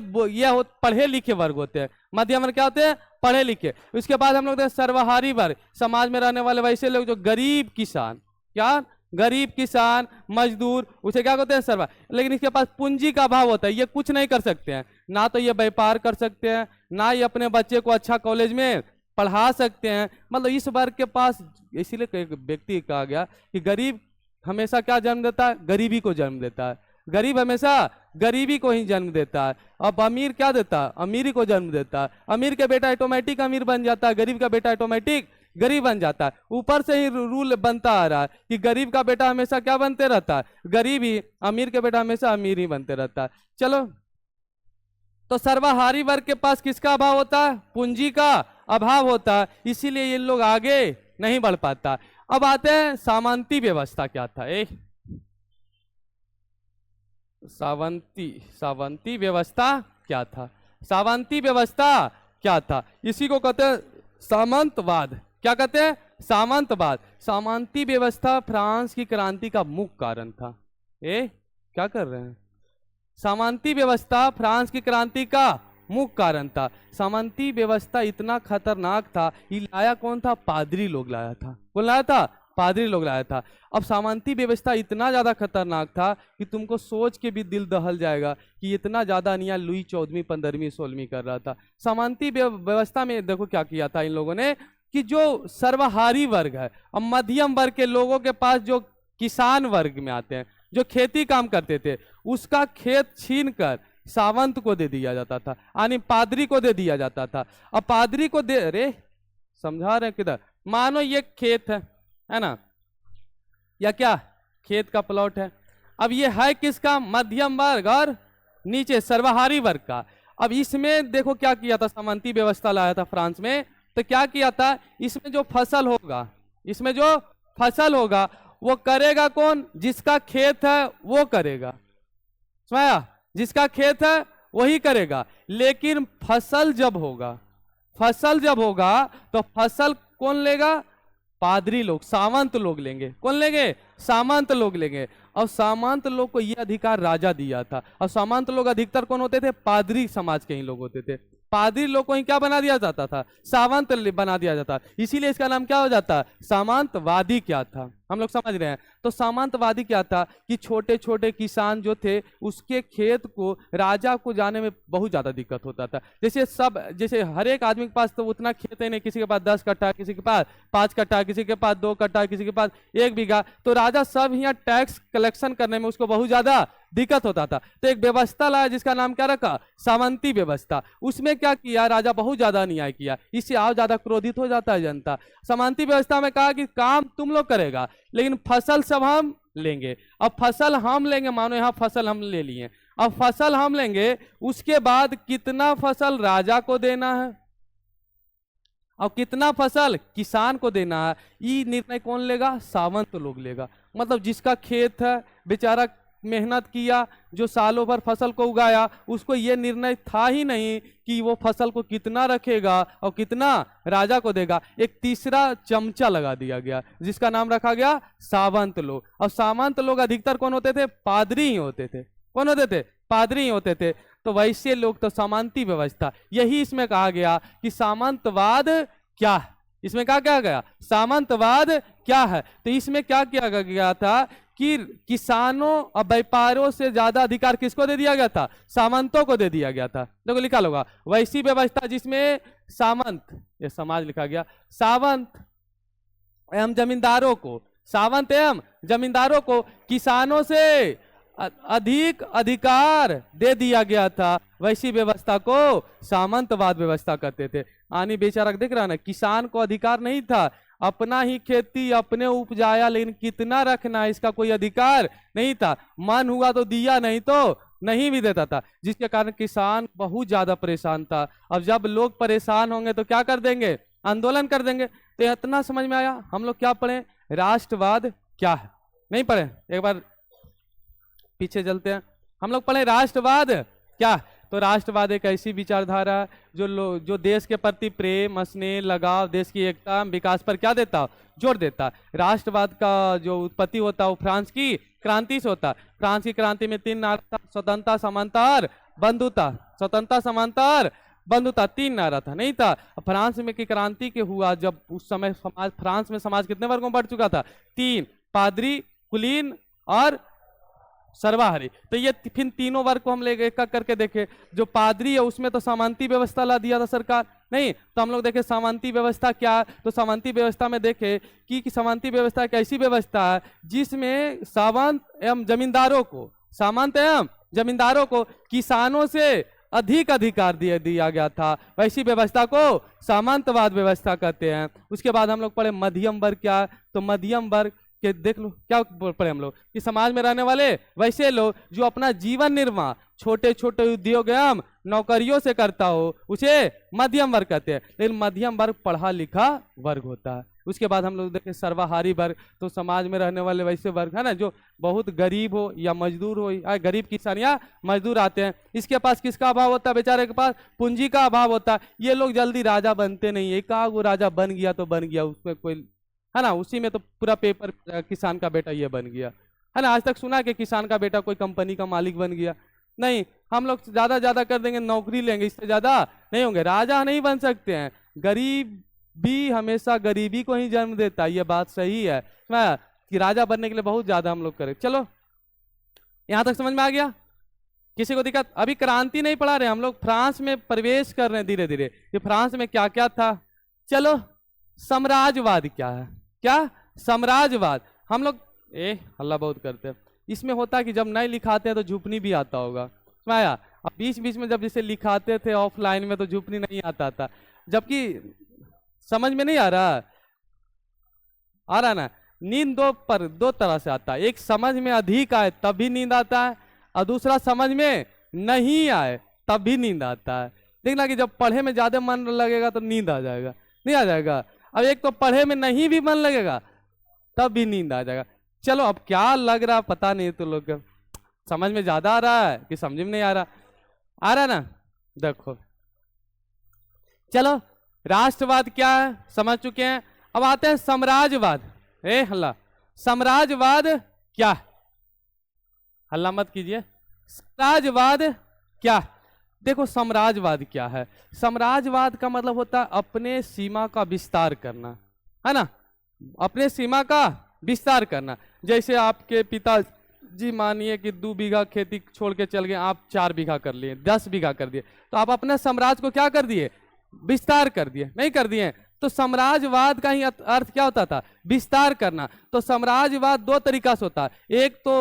पढ़े लिखे वर्ग होते हैं। मध्यम वर्ग क्या होते हैं? पढ़े लिखे। उसके बाद हम लोग सर्वाहारी वर्ग, समाज में रहने वाले वैसे लोग जो गरीब किसान, क्या गरीब किसान मजदूर, उसे क्या कहते हैं? सर्वा। लेकिन इसके पास पूंजी का अभाव होता है, ये कुछ नहीं कर सकते हैं, ना तो ये व्यापार कर सकते हैं, ना ये अपने बच्चे को अच्छा कॉलेज में पढ़ा सकते हैं। मतलब इस वर्ग के पास, इसीलिए एक व्यक्ति कहा गया कि गरीब हमेशा क्या जन्म देता है? गरीबी को जन्म देता है। गरीब हमेशा गरीबी को ही जन्म देता है। अब अमीर क्या देता है? अमीरी को जन्म देता है। अमीर का बेटा ऑटोमेटिक अमीर बन जाता है, गरीब का बेटा ऑटोमेटिक गरीब बन जाता है। ऊपर से ही रूल बनता आ रहा है कि गरीब का बेटा हमेशा क्या बनते रहता है? गरीब ही। अमीर का बेटा हमेशा अमीर ही बनते रहता है। चलो, तो सर्वाहारी वर्ग के पास किसका अभाव होता है? पूंजी का अभाव होता है, इसीलिए ये लोग आगे नहीं बढ़ पाता। अब आते हैं सामंती व्यवस्था क्या था? सावंती व्यवस्था क्या था? सावंती व्यवस्था क्या था? इसी को कहते हैं सामंतवाद। क्या कहते हैं? सामंतवाद। सामंती व्यवस्था फ्रांस की क्रांति का मुख्य कारण था। क्या कर रहे हैं? सामंती व्यवस्था फ्रांस की क्रांति का मुख्य कारण था। सामंती व्यवस्था इतना खतरनाक था, ये लाया कौन था? पादरी लोग लाया था। कौन लाया था? पादरी लोग लाया था। अब सामंती व्यवस्था इतना ज्यादा खतरनाक था कि तुमको सोच के भी दिल दहल जाएगा कि इतना ज्यादा अन्याय लुई 14वीं 15वीं 16वीं कर रहा था। सामंती व्यवस्था में देखो क्या किया था इन लोगों ने कि जो सर्वाहारी वर्ग है और मध्यम वर्ग के लोगों के पास, जो किसान वर्ग में आते हैं, जो खेती काम करते थे, उसका खेत छीन कर सावंत को दे दिया जाता था, यानी पादरी को दे दिया जाता था। अब पादरी को दे, अरे समझा रहे किधर? मानो ये खेत है ना, या क्या खेत का प्लॉट है। अब ये है किसका? मध्यम वर्ग और नीचे सर्वाहारी वर्ग का। अब इसमें देखो क्या किया था, सामंती व्यवस्था लाया था फ्रांस में। तो क्या किया था, इसमें जो फसल होगा, इसमें जो फसल होगा वो करेगा कौन? जिसका खेत है वो करेगा। समझा? जिसका खेत है वही करेगा। लेकिन फसल जब होगा तो फसल कौन लेगा? पादरी लोग, सामंत लोग लेंगे। कौन लेंगे? सामंत लोग लेंगे। और सामंत लोग को यह अधिकार राजा दिया था। और सामंत लोग अधिकतर कौन होते थे? पादरी समाज के ही लोग होते थे। पादरी लोग को ही क्या बना दिया जाता था? सामंत बना दिया जाता। इसीलिए इसका नाम क्या हो जाता? सामंतवादी। क्या था हम लोग समझ रहे हैं? तो सामंतवादी क्या था कि छोटे छोटे किसान जो थे उसके खेत को राजा को जाने में बहुत ज्यादा दिक्कत होता था। जैसे हर एक आदमी के पास तो उतना खेत है नहीं, किसी के पास 10 कट्ठा, किसी के पास 5 कट्ठा, किसी के पास 2 कट्ठा, किसी के पास 1 बीघा। तो राजा सब यहाँ टैक्स कलेक्शन करने में उसको बहुत ज्यादा दिक्कत होता था। तो एक व्यवस्था लाया जिसका नाम क्या रखा? सामंती व्यवस्था। उसमें क्या किया? राजा बहुत ज्यादा अन्याय किया, इससे और ज्यादा क्रोधित हो जाता है जनता। सामंती व्यवस्था में कहा कि काम तुम लोग करेगा लेकिन फसल सब हम लेंगे। अब फसल हम लेंगे, मानो यहाँ फसल हम ले लिए, अब फसल हम लेंगे, उसके बाद कितना फसल राजा को देना है और कितना फसल किसान को देना है, ये निर्णय कौन लेगा? सामंत लोग लेगा। मतलब जिसका खेत है, बेचारा मेहनत किया, जो सालों भर फसल को उगाया, उसको ये निर्णय था ही नहीं कि वो फसल को कितना रखेगा और कितना राजा को देगा। एक तीसरा चमचा लगा दिया गया जिसका नाम रखा गया सामंत लोग। और सामंत लोग अधिकतर कौन होते थे? पादरी ही होते थे। कौन होते थे? पादरी ही होते थे। तो वैसे लोग तो सामंती व्यवस्था, यही इसमें कहा गया कि सामंतवाद क्या है। इसमें क्या किया गया? सामंतवाद क्या है। तो इसमें क्या किया गया था कि किसानों और व्यापारियों से ज्यादा अधिकार किसको दे दिया गया था? सामंतों को दे दिया गया था। देखो लिखा होगा वैसी व्यवस्था जिसमें सामंत, ये समाज लिखा गया, सावंत एवं जमींदारों को, सावंत एवं जमींदारों को किसानों से अधिक अधिकार दे दिया गया था। वैसी व्यवस्था को सामंतवाद व्यवस्था कहते थे। आनी बेचारा देख रहा ना, किसान को अधिकार नहीं था, अपना ही खेती अपने उपजाया, लेकिन कितना रखना है इसका कोई अधिकार नहीं था। मन हुआ तो दिया, नहीं तो नहीं भी देता था, जिसके कारण किसान बहुत ज्यादा परेशान था। अब जब लोग परेशान होंगे तो क्या कर देंगे, आंदोलन कर देंगे। तो इतना समझ में आया। हम लोग क्या पढ़े, राष्ट्रवाद क्या है, नहीं पढ़े, एक बार पीछे चलते हैं। हम लोग पढ़े राष्ट्रवाद क्या। तो राष्ट्रवाद एक ऐसी विचारधारा जो देश के प्रति प्रेम, स्नेह, लगाव, देश की एकता, विकास पर क्या देता, जोर देता। राष्ट्रवाद का जो उत्पत्ति होता है वो फ्रांस की क्रांति से होता। फ्रांस की क्रांति में 3 नारा था, स्वतंत्रता, समानता और बंधुता। स्वतंत्रता, समानता और बंधुता 3 नारा था, नहीं था। फ्रांस में की क्रांति के हुआ जब उस समय समाज, फ्रांस में समाज कितने वर्गों में बढ़ चुका था, 3, पादरी, कुलीन और सर्वाहारी। तो ये फिर तीनों वर्ग को हम ले एक करके देखे। जो पादरी है उसमें तो सामंती व्यवस्था ला दिया था सरकार, नहीं तो हम लोग देखे सामंती व्यवस्था क्या। तो सामंती व्यवस्था में देखे कि सामंती व्यवस्था एक ऐसी व्यवस्था है जिसमें सामंत एवं जमींदारों को, सामंत एवं जमींदारों को किसानों से अधिक अधिकार दिया गया था। वैसी व्यवस्था को सामंतवाद व्यवस्था कहते हैं। उसके बाद हम लोग पढ़े मध्यम वर्ग क्या। तो मध्यम वर्ग के देख लो क्या पढ़े हम लोग कि समाज में रहने वाले वैसे लोग जो अपना जीवन निर्वाह छोटे छोटे उद्योग एवं नौकरियों से करता हो, उसे मध्यम वर्ग कहते हैं। लेकिन मध्यम वर्ग पढ़ा लिखा वर्ग होता है। उसके बाद हम लोग देखें सर्वाहारी वर्ग। तो समाज में रहने वाले वैसे वर्ग है ना जो बहुत गरीब हो या मजदूर हो, या गरीब किसान या मजदूर आते हैं, इसके पास किसका अभाव होता है, बेचारे के पास पूंजी का अभाव होता है। ये लोग जल्दी राजा बनते नहीं, एक वो राजा बन गया तो बन गया, उसमें कोई है ना, उसी में तो पूरा पेपर किसान का बेटा ये बन गया है ना। आज तक सुना कि किसान का बेटा कोई कंपनी का मालिक बन गया, नहीं। हम लोग ज्यादा कर देंगे, नौकरी लेंगे, इससे ज्यादा नहीं होंगे, राजा नहीं बन सकते हैं। गरीब भी हमेशा गरीबी को ही जन्म देता है, ये बात सही है कि राजा बनने के लिए बहुत ज्यादा हम लोग करें। चलो यहां तक समझ में आ गया, किसी को दिक्कत। अभी क्रांति नहीं पढ़ा रहे हम लोग, फ्रांस में प्रवेश कर रहे हैं धीरे धीरे कि फ्रांस में क्या क्या था। चलो साम्राज्यवाद क्या है, क्या साम्राज्यवाद। हम लोग हल्ला बहुत करते हैं। इसमें होता है कि जब नहीं लिखाते हैं तो झुपनी भी आता होगा, आया। अब बीच बीच में जब जैसे लिखाते थे ऑफलाइन में तो झुपनी नहीं आता था, जबकि समझ में नहीं आ रहा ना। नींद दो तरह से आता है, एक समझ में अधिक आए तब भी नींद आता है, और दूसरा समझ में नहीं आए तब भी नींद आता है। देखना कि जब पढ़े में ज्यादा मन लगेगा तो नींद आ जाएगा, नहीं आ जाएगा। अब एक तो पढ़े में नहीं भी मन लगेगा तब भी नींद आ जाएगा। चलो अब क्या लग रहा पता नहीं, तो लोग समझ में ज्यादा आ रहा है कि समझ में नहीं आ रहा ना। देखो चलो राष्ट्रवाद क्या है समझ चुके हैं, अब आते हैं साम्राज्यवाद। हल्ला, साम्राज्यवाद क्या है, हल्ला मत कीजिए। साम्राज्यवाद क्या, देखो साम्राज्यवाद क्या है। साम्राज्यवाद का मतलब होता है अपने सीमा का विस्तार करना, है ना, अपने सीमा का विस्तार करना। जैसे आपके पिताजी मानिए कि 2 बीघा खेती छोड़ के चल गए, आप 4 बीघा कर लिए, 10 बीघा कर दिए, तो आप अपने साम्राज्य को क्या कर दिए, विस्तार कर दिए, नहीं कर दिए। तो साम्राज्यवाद का ही अर्थ क्या होता था, विस्तार करना। तो साम्राज्यवाद 2 तरीका से होता है। एक तो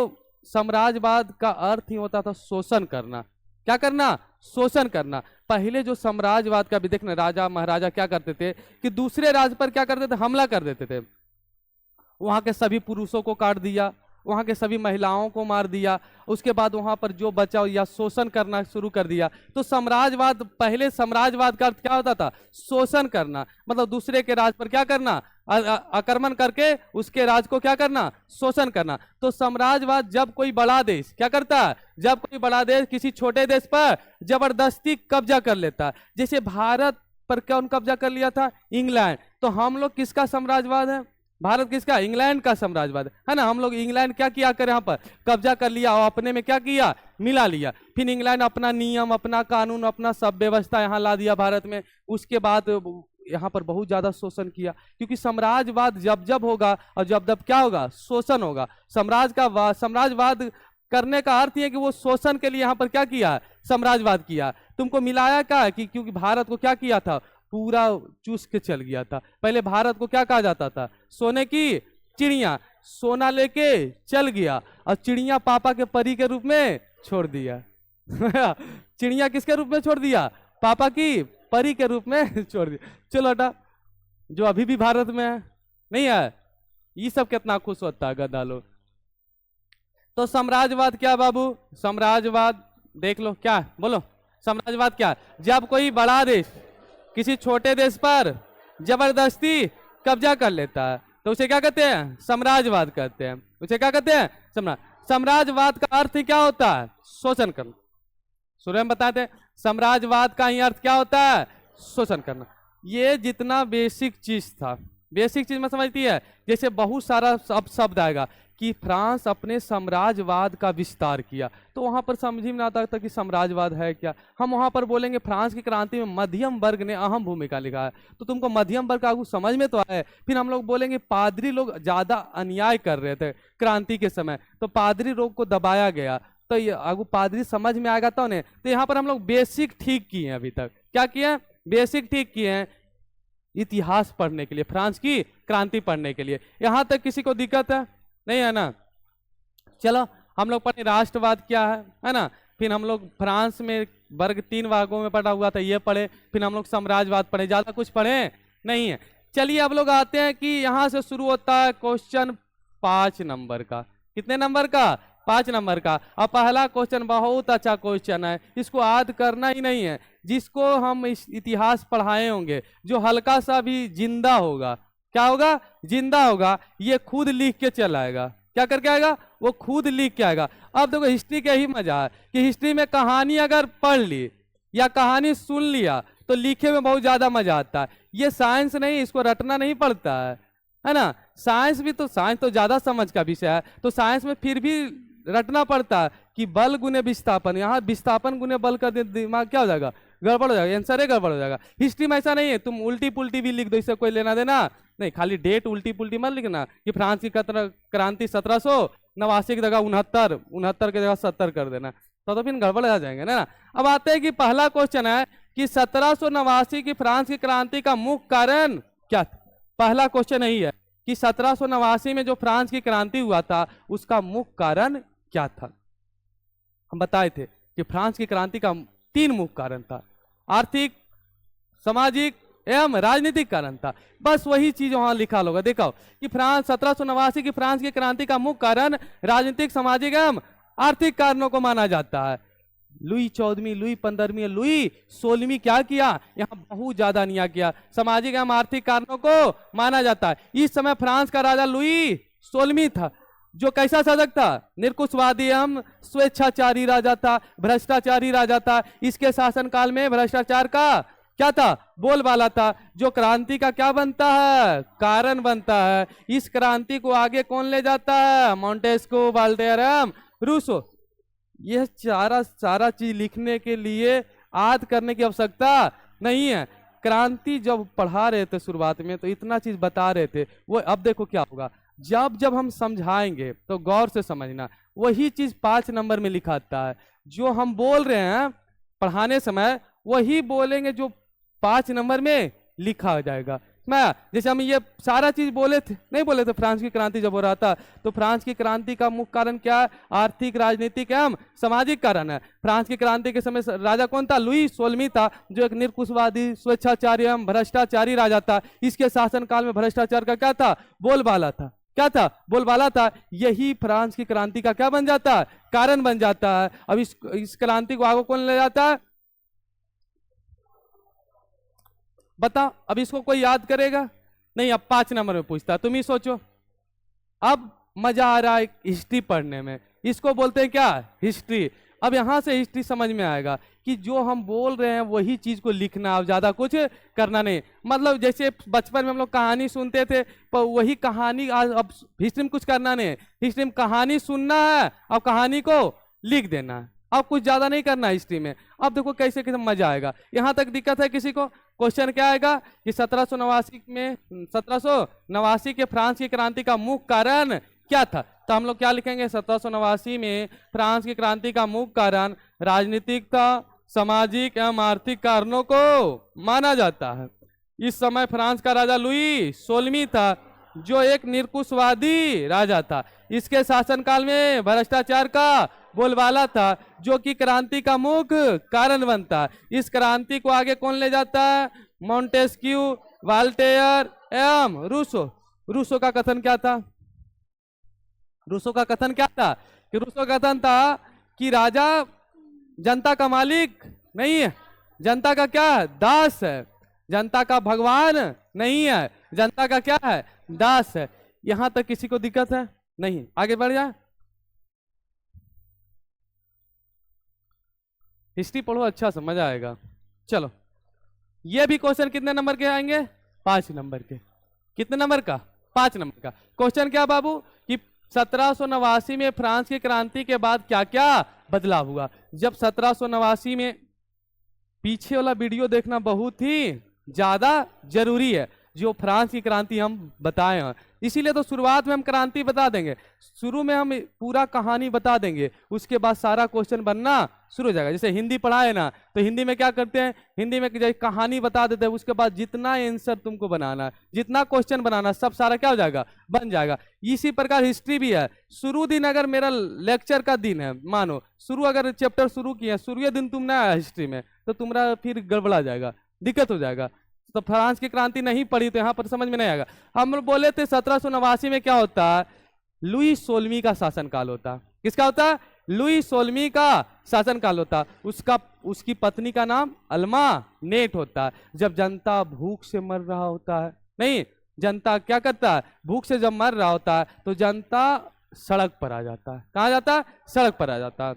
साम्राज्यवाद का अर्थ ही होता था शोषण करना, क्या करना, शोषण करना। पहले जो साम्राज्यवाद का भी देखना, राजा महाराजा क्या करते थे कि दूसरे राज्य पर क्या करते थे, हमला कर देते थे। वहां के सभी पुरुषों को काट दिया, वहां के सभी महिलाओं को मार दिया, उसके बाद वहां पर जो बचा या शोषण करना शुरू कर दिया। तो साम्राज्यवाद, पहले साम्राज्यवाद का अर्थ क्या होता था, शोषण करना, मतलब दूसरे के राज्य पर क्या करना, आक्रमण करके उसके राज्य को क्या करना, शोषण करना। तो साम्राज्यवाद जब कोई बड़ा देश क्या करता है, जब कोई बड़ा देश किसी छोटे देश पर जबरदस्ती कब्जा कर लेता है, जैसे भारत पर कौन कब्जा कर लिया था, इंग्लैंड। तो हम लोग किसका साम्राज्यवाद है, भारत किसका, इंग्लैंड का साम्राज्यवाद है ना। हम लोग इंग्लैंड क्या किया कर यहाँ पर कब्जा कर लिया और अपने में क्या किया, मिला लिया। फिर इंग्लैंड अपना नियम, अपना कानून, अपना सब व्यवस्था यहाँ ला दिया भारत में। उसके बाद यहाँ पर बहुत ज्यादा शोषण किया, क्योंकि साम्राज्यवाद जब जब होगा और जब जब क्या होगा, शोषण होगा। साम्राज्यवाद करने का अर्थ है कि वो शोषण के लिए यहाँ पर क्या किया, साम्राज्यवाद किया। तुमको मिलाया क्या कि क्योंकि भारत को क्या किया था, पूरा चूस के चल गया था। पहले भारत को क्या कहा जाता था, सोने की चिड़िया, सोना लेके चल गया और चिड़िया पापा के परी के रूप में छोड़ दिया। चिड़िया किसके रूप में छोड़ दिया, पापा की परी के रूप में छोड़ दिया। चलो हटा, जो अभी भी भारत में है, नहीं है, ये सब कितना खुश होता है गधा लोग। तो साम्राज्यवाद क्या बाबू? साम्राज्यवाद देख लो क्या है, बोलो साम्राज्यवाद क्या है? जब कोई बड़ा देश किसी छोटे देश पर जबरदस्ती कब्जा कर लेता है तो उसे क्या कहते हैं? साम्राज्यवाद कहते हैं। उसे क्या कहते हैं? साम्राज्यवाद का अर्थ क्या होता है? शोषण करना। शुरू में बताते हैं साम्राज्यवाद का ही अर्थ क्या होता है? शोषण करना। ये जितना बेसिक चीज था, बेसिक चीज में समझती है। जैसे बहुत सारा शब्द आएगा कि फ्रांस अपने साम्राज्यवाद का विस्तार किया, तो वहां पर समझ में आता था कि साम्राज्यवाद है क्या। हम वहां पर बोलेंगे फ्रांस की क्रांति में मध्यम वर्ग ने अहम भूमिका निभाया, तो तुमको मध्यम वर्ग का समझ में तो आए। फिर हम लोग बोलेंगे पादरी लोग ज्यादा अन्याय कर रहे थे क्रांति के समय, तो पादरी लोग को दबाया गया, तो ये आगू पादरी समझ में आएगा तो ने। तो यहाँ पर हम लोग बेसिक ठीक किए हैं। अभी तक क्या किए हैं? बेसिक ठीक किए हैं इतिहास पढ़ने के लिए, फ्रांस की क्रांति पढ़ने के लिए। यहां तक किसी को दिक्कत है? नहीं है ना? चलो हम लोग पढ़े राष्ट्रवाद क्या है ना। फिर हम लोग फ्रांस में वर्ग 3 वर्गों में पढ़ा हुआ था, ये पढ़े। फिर हम लोग साम्राज्यवाद पढ़े, ज्यादा कुछ पढ़े नहीं है। चलिए अब लोग आते हैं कि यहां से शुरू होता है क्वेश्चन 5 नंबर का। कितने नंबर का? 5 नंबर का। अब पहला क्वेश्चन बहुत अच्छा क्वेश्चन है, इसको याद करना ही नहीं है। जिसको हम इस इतिहास पढ़ाए होंगे, जो हल्का सा भी जिंदा होगा, क्या होगा? जिंदा होगा, ये खुद लिख के चला आएगा। क्या करके आएगा? वो खुद लिख के आएगा। अब देखो हिस्ट्री का ही मजा है कि हिस्ट्री में कहानी अगर पढ़ ली या कहानी सुन लिया तो लिखे में बहुत ज्यादा मजा आता है। ये साइंस नहीं, इसको रटना नहीं पड़ता है ना। साइंस भी तो, साइंस तो ज्यादा समझ का विषय है, तो साइंस में फिर भी रटना पड़ता है कि बल गुने विस्थापन, यहाँ विस्थापन गुने बल कर दे, दिमाग क्या हो जाएगा? गड़बड़ हो जाएगा, आंसर है गड़बड़ हो जाएगा। हिस्ट्री में ऐसा नहीं है, तुम उल्टी पुल्टी भी लिख दो, इससे कोई लेना देना नहीं। खाली डेट उल्टी पुल्टी मत लिखना कि फ्रांस की क्रांति 1789 की जगह 69 की जगह 70 कर देना, तो फिर गड़बड़ आ जाएंगे ना। अब आते हैं कि पहला क्वेश्चन है कि 1789 की फ्रांस की क्रांति का मुख्य कारण क्या था? पहला क्वेश्चन यही है कि 1789 में जो फ्रांस की क्रांति हुआ था उसका मुख्य कारण क्या था। हम बताए थे कि फ्रांस की क्रांति का 3 मुख्य कारण था, आर्थिक, सामाजिक एवं राजनीतिक कारण था। बस वही चीज वहां लिखा होगा। देखो कि फ्रांस 1789 की फ्रांस की क्रांति का मुख्य कारण राजनीतिक, सामाजिक एवं आर्थिक कारणों को माना जाता है। लुई 14वीं, लुई 15वीं, लुई 16वीं क्या किया? यहाँ बहुत ज्यादा अन्याय किया, सामाजिक एवं आर्थिक कारणों को माना जाता है। इस समय फ्रांस का राजा लुई 16वीं था, जो कैसा शासक था? निरकुशवादी एवं स्वेच्छाचारी राजा था, भ्रष्टाचारी राजा था। इसके शासनकाल में भ्रष्टाचार का क्या था? बोलबाला था, जो क्रांति का क्या बनता है? कारण बनता है। इस क्रांति को आगे कौन ले जाता है? मोंटेस्क्यू, वोल्टेयर एवं रूसो। यह सारा चीज लिखने के लिए याद करने की आवश्यकता नहीं है। क्रांति जब पढ़ा रहे थे शुरुआत में तो इतना चीज बता रहे थे, वो अब देखो क्या होगा। जब जब हम समझाएंगे तो गौर से समझना, वही चीज 5 नंबर में लिखाता है। जो हम बोल रहे हैं पढ़ाने समय वही बोलेंगे जो 5 नंबर में लिखा हो जाएगा। मैं जैसे हम ये सारा चीज बोले थे, नहीं बोले थे फ्रांस की क्रांति जब हो रहा था, तो फ्रांस की क्रांति का मुख्य कारण क्या है? आर्थिक, राजनीतिक एवं सामाजिक कारण है। फ्रांस की क्रांति के समय राजा कौन था? लुई 16वीं था, जो एक निरकुशवादी, स्वेच्छाचारी एवं भ्रष्टाचारी राजा था। इसके शासनकाल में भ्रष्टाचार का क्या था? बोलबाला था। क्या था? बोलबाला था। यही फ्रांस की क्रांति का क्या बन जाता है? कारण बन जाता है। अब इस क्रांति को आगे कौन ले जाता है? बताओ। अब इसको कोई याद करेगा? नहीं। अब 5 नंबर में पूछता है, तुम ही सोचो। अब मजा आ रहा है हिस्ट्री पढ़ने में, इसको बोलते हैं क्या? हिस्ट्री। अब यहां से हिस्ट्री समझ में आएगा कि जो हम बोल रहे हैं वही चीज को लिखना, अब ज्यादा कुछ करना नहीं। मतलब जैसे बचपन में हम लोग कहानी सुनते थे, पर वही कहानी आज अब हिस्ट्री में कुछ करना नहीं है। हिस्ट्री में कहानी सुनना है, अब कहानी को लिख देना है, अब कुछ ज्यादा नहीं करना हिस्ट्री में। अब देखो कैसे कैसे मजा आएगा। यहां तक दिक्कत है किसी को? क्वेश्चन क्या आएगा कि 1789 के फ्रांस की क्रांति का मुख्य कारण क्या था? तो हम लोग क्या लिखेंगे? 1789 में फ्रांस की क्रांति का मुख्य कारण राजनीतिक था, सामाजिक एवं आर्थिक कारणों को माना जाता है। इस समय फ्रांस का राजा लुई 16वीं था, जो एक निरकुशवादी राजा था। इसके शासनकाल में भ्रष्टाचार का बोलबाला था, जो कि क्रांति का मुख्य कारण बनता है। इस क्रांति को आगे कौन ले जाता है? मॉन्टेस्क्यू, वाल्टेयर एवं रूसो। रूसो का कथन क्या था? रूसो का कथन क्या था? कि रूसो का कथन था कि राजा जनता का मालिक नहीं है, जनता का क्या है? दास है। जनता का भगवान नहीं है, जनता का क्या है? दास है। यहां तक किसी को दिक्कत है? नहीं, आगे बढ़ जाए। हिस्ट्री पढ़ो, अच्छा समझ आएगा। चलो, ये भी क्वेश्चन कितने नंबर के आएंगे? 5 नंबर के। कितने नंबर का? 5 नंबर का। क्वेश्चन क्या बाबू? कि 1789 में फ्रांस की क्रांति के बाद क्या क्या बदलाव हुआ। जब 1789 में, पीछे वाला वीडियो देखना बहुत ही ज्यादा जरूरी है, जो फ्रांस की क्रांति हम बताए हैं। इसीलिए तो शुरुआत में हम क्रांति बता देंगे, शुरू में हम पूरा कहानी बता देंगे, उसके बाद सारा क्वेश्चन बनना शुरू हो जाएगा। जैसे हिंदी पढ़ाए ना, तो हिंदी में क्या करते हैं? हिंदी में जैसे कहानी बता देते हैं, उसके बाद जितना आंसर तुमको बनाना, जितना क्वेश्चन बनाना, सब सारा क्या हो जाएगा? बन जाएगा। इसी प्रकार हिस्ट्री भी है। शुरू दिन अगर मेरा लेक्चर का दिन है, मानो शुरू अगर चैप्टर शुरू किया, शुरू दिन तुम ना आया हिस्ट्री में, तो तुम्हारा फिर गड़बड़ा जाएगा, दिक्कत हो जाएगा। तो फ्रांस की क्रांति नहीं पढ़ी तो यहाँ पर समझ में नहीं आएगा। हम लोग बोले थे 1789 में क्या होता है? लुई 16वीं का शासनकाल होता है। किसका होता है? लुई 16वीं का शासनकाल होता है। उसकी पत्नी का नाम अल्मा नेट होता है। जब जनता भूख से मर रहा होता है, नहीं, जनता क्या करता है? भूख से जब मर रहा होता है तो जनता सड़क पर आ जाता है। कहाँ जाता है? सड़क पर आ जाता है।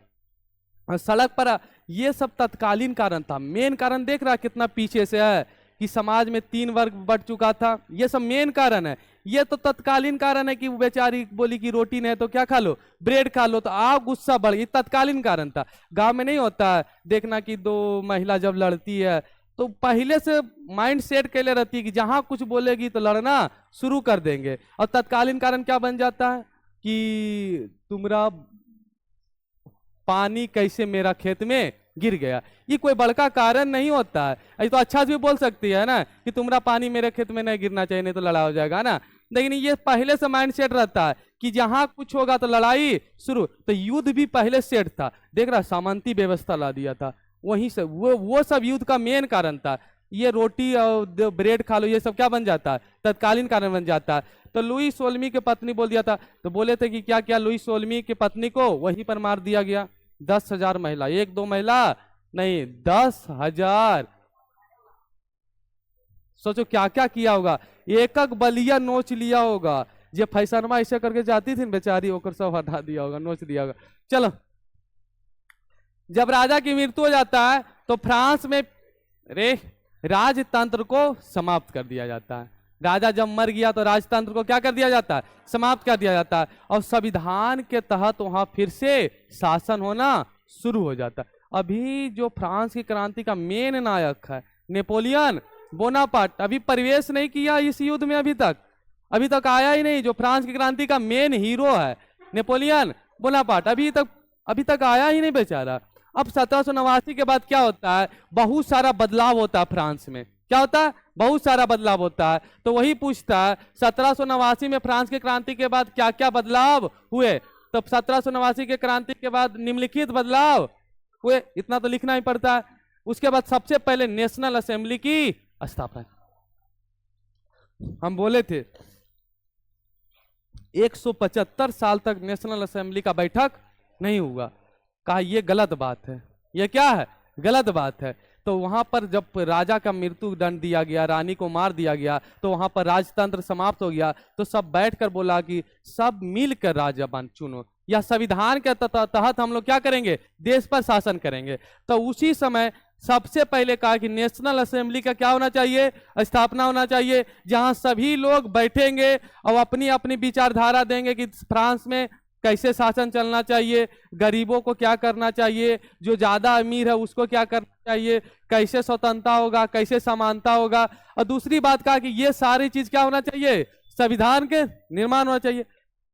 और सड़क पर ये सब तत्कालीन कारण था। मेन कारण देख रहा है कितना पीछे से है, कि समाज में 3 वर्ग बढ़ चुका था। ये सब मेन कारण है। ये तो तत्कालीन कारण है कि वो बेचारी बोली कि रोटी नहीं है तो क्या खा लो? ब्रेड खा लो, तो आप गुस्सा बढ़ गई, तत्कालीन कारण था। गांव में नहीं होता है देखना कि 2 महिला जब लड़ती है तो पहले से माइंड सेट के लिए रहती है कि जहां कुछ बोलेगी तो लड़ना शुरू कर देंगे। और तत्कालीन कारण क्या बन जाता है? कि तुम्हारा पानी कैसे मेरा खेत में गिर गया। ये कोई बड़का कारण नहीं होता है। ऐसे तो अच्छा से भी बोल सकती है ना कि तुम्हारा पानी मेरे खेत में नहीं गिरना चाहिए, नहीं तो लड़ाई हो जाएगा ना। लेकिन ये पहले से माइंडसेट रहता है कि जहां कुछ होगा तो लड़ाई शुरू। तो युद्ध भी पहले सेट था। देख रहा, सामंती व्यवस्था ला दिया था वहीं से। वो सब युद्ध का मेन कारण था। ये रोटी और ब्रेड खा लो, ये सब क्या बन जाता है? तत्कालीन कारण बन जाता है। तो लुई 16वीं की पत्नी बोल दिया था, तो बोले थे कि क्या क्या लुई 16वीं की पत्नी को वहीं पर मार दिया गया। 10,000 महिला, 1-2 महिला नहीं, 10,000। सोचो क्या क्या किया होगा। एक बलिया नोच लिया होगा। ये फैसनमा ऐसे करके जाती थी बेचारी, होकर सब हटा दिया होगा, नोच दिया होगा। चलो, जब राजा की मृत्यु हो जाता है तो फ्रांस में राजतंत्र को समाप्त कर दिया जाता है। राजा जब मर गया तो राजतंत्र को क्या कर दिया जाता है? समाप्त कर दिया जाता है। और संविधान के तहत वहां फिर से शासन होना शुरू हो जाता है। अभी जो फ्रांस की क्रांति का मेन नायक है नेपोलियन बोनापार्ट, अभी प्रवेश नहीं किया इस युद्ध में, अभी तक आया ही नहीं। जो फ्रांस की क्रांति का मेन हीरो है नेपोलियन बोनापार्ट, अभी तक आया ही नहीं बेचारा। अब 1789 के बाद क्या होता है? बहुत सारा बदलाव होता है फ्रांस में। क्या होता है? बहुत सारा बदलाव होता है। तो वही पूछता है 1789 में फ्रांस की क्रांति के बाद क्या क्या बदलाव हुए। तो 1789 के क्रांति के बाद निम्नलिखित बदलाव हुए, इतना तो लिखना ही पड़ता है। उसके बाद सबसे पहले नेशनल असेंबली की स्थापना। हम बोले थे 175 साल तक नेशनल असेंबली का बैठक नहीं हुआ। कहा यह गलत बात है। यह क्या है? गलत बात है। तो वहां पर जब राजा का मृत्यु दंड दिया गया, रानी को मार दिया गया, तो वहां पर राजतंत्र समाप्त हो गया। तो सब बैठकर बोला कि सब मिलकर राजा चुनो, या संविधान के तहत हम लोग क्या करेंगे? देश पर शासन करेंगे। तो उसी समय सबसे पहले कहा कि नेशनल असेंबली का क्या होना चाहिए? स्थापना होना चाहिए, जहां सभी लोग बैठेंगे और अपनी अपनी विचारधारा देंगे कि फ्रांस में कैसे शासन चलना चाहिए, गरीबों को क्या करना चाहिए, जो ज्यादा अमीर है उसको क्या करना चाहिए, कैसे स्वतंत्रता होगा, कैसे समानता होगा। और दूसरी बात कहा कि ये सारी चीज क्या होना चाहिए? संविधान के निर्माण होना चाहिए।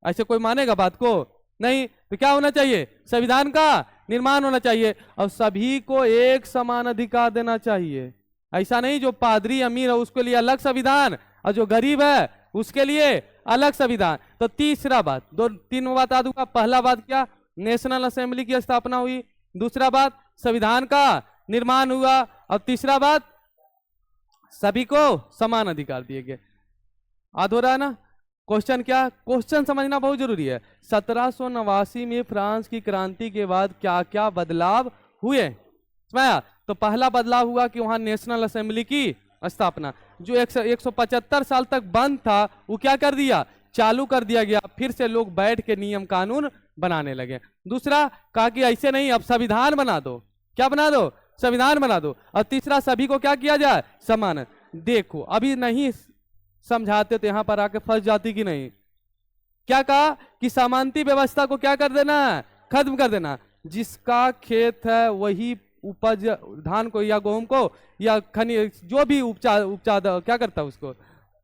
ऐसे कोई मानेगा बात को? नहीं। तो क्या होना चाहिए? संविधान का निर्माण होना चाहिए। और सभी को एक समान अधिकार देना चाहिए। ऐसा नहीं जो पादरी अमीर है उसके लिए अलग संविधान और जो गरीब है उसके लिए अलग संविधान। तो तीसरा बात, 2-3 बात आ दूंगा। पहला बात क्या? नेशनल असेंबली की स्थापना हुई। दूसरा बात, संविधान का निर्माण हुआ। और तीसरा बात, सभी को समान अधिकार दिए गए। याद हो रहा है ना? क्वेश्चन क्या, क्वेश्चन समझना बहुत जरूरी है। 1789 में फ्रांस की क्रांति के बाद क्या क्या बदलाव हुए, समझा? तो पहला बदलाव हुआ कि वहां नेशनल असेंबली की स्थापना, जो 175 साल तक बंद था वो क्या कर दिया, चालू कर दिया गया। फिर से लोग बैठ के नियम कानून बनाने लगे। दूसरा, कहा कि ऐसे नहीं, अब संविधान बना दो। क्या बना दो? संविधान बना दो। और तीसरा, सभी को क्या किया जाए, समान। देखो अभी नहीं समझाते तो यहां पर आके फंस जाती कि नहीं। क्या कहा कि समानती व्यवस्था को क्या कर देना है, खत्म कर देना। जिसका खेत है वही उपज, धान को या गेहूं को या खनिज जो भी उपजा क्या करता है उसको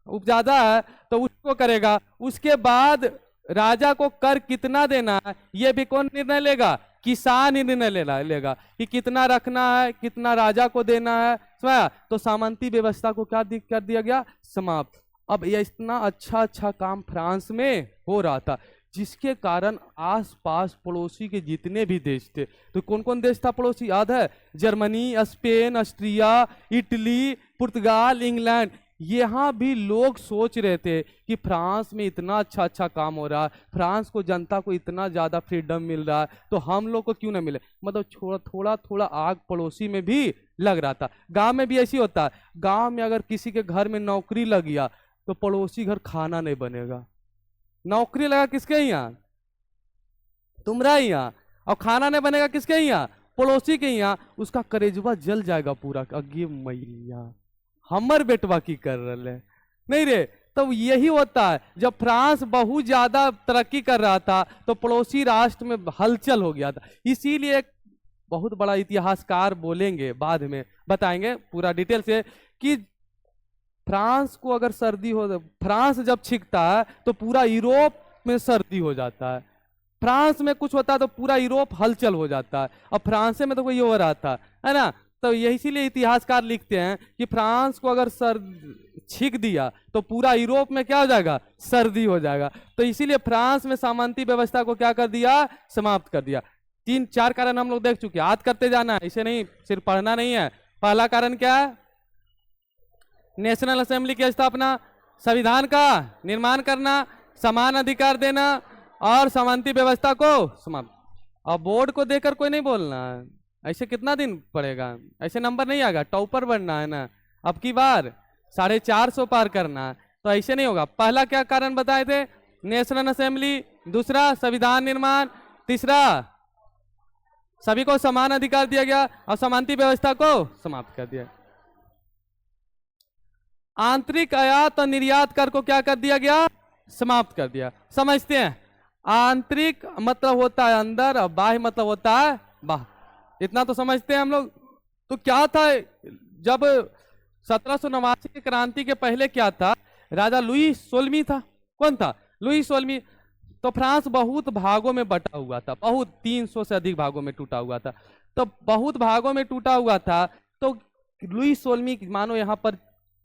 उपजादा है तो उसको करेगा। उसके बाद राजा को कर कितना देना है ये भी कौन निर्णय लेगा, किसान ही निर्णय लेगा कि कितना रखना है, कितना राजा को देना है, समझा? तो सामंती व्यवस्था को क्या कर दिया गया, समाप्त। अब ये इतना अच्छा काम फ्रांस में हो रहा था जिसके कारण आसपास पड़ोसी के जितने भी देश थे, तो कौन कौन देश था पड़ोसी, याद है? जर्मनी, स्पेन, ऑस्ट्रिया, इटली, पुर्तगाल, इंग्लैंड। यहाँ भी लोग सोच रहे थे कि फ्रांस में इतना अच्छा काम हो रहा है, फ्रांस को जनता को इतना ज़्यादा फ्रीडम मिल रहा है, तो हम लोग को क्यों ना मिले। मतलब थोड़ा आग पड़ोसी में भी लग रहा था। गांव में भी ऐसी होता है, गांव में अगर किसी के घर में नौकरी लग गया तो पड़ोसी घर खाना नहीं बनेगा। नौकरी लगा किसके यहाँ, तुम्हारा यहाँ, और खाना नहीं बनेगा किसके यहाँ, पड़ोसी के यहाँ। उसका करेजवा जल जाएगा पूरा, अगे मैया हमर बेटवा की कर रहे नहीं रे। तो यही होता है, जब फ्रांस बहुत ज्यादा तरक्की कर रहा था तो पड़ोसी राष्ट्र में हलचल हो गया था। इसीलिए एक बहुत बड़ा इतिहासकार बोलेंगे, बाद में बताएंगे पूरा डिटेल से, कि फ्रांस को अगर सर्दी हो, फ्रांस जब छिकता है तो पूरा यूरोप में सर्दी हो जाता है। फ्रांस में कुछ होता है तो पूरा यूरोप हलचल हो जाता है। अब फ्रांस में तो कोई हो रहा था, है ना? तो यही इसीलिए इतिहासकार लिखते हैं कि फ्रांस को अगर छींक दिया तो पूरा यूरोप में क्या हो जाएगा, सर्दी हो जाएगा। तो इसीलिए फ्रांस में सामंती व्यवस्था को क्या कर दिया, समाप्त कर दिया। 3-4 कारण हम लोग देख चुके, याद करते जाना है, इसे नहीं सिर्फ पढ़ना नहीं है। पहला कारण क्या है, नेशनल असेंबली की स्थापना, संविधान का निर्माण करना, समान अधिकार देना और समानती व्यवस्था को समाप्त। और बोर्ड को देकर कोई नहीं बोलना है, ऐसे कितना दिन पड़ेगा, ऐसे नंबर नहीं आएगा, टॉपर बनना है ना। अब की बार 450 पार करना है, तो ऐसे नहीं होगा। पहला क्या कारण बताए थे, नेशनल असेंबली। दूसरा, संविधान निर्माण। तीसरा, सभी को समान अधिकार दिया गया और समानती व्यवस्था को समाप्त कर दिया। आंतरिक आयात और निर्यात कर को क्या कर दिया गया, समाप्त कर दिया। समझते हैं, आंतरिक मतलब होता है अंदर और बाह्य मतलब होता है बाहर, इतना तो समझते हैं हम लोग। तो क्या था, जब 1789 की क्रांति के पहले क्या था, राजा लुई 16वीं था। कौन था, लुई 16वीं। तो फ्रांस बहुत भागों में बटा हुआ था, बहुत 300 से अधिक भागों में टूटा हुआ था। तो बहुत भागों में टूटा हुआ था, तो लुई 16वीं मानो यहाँ पर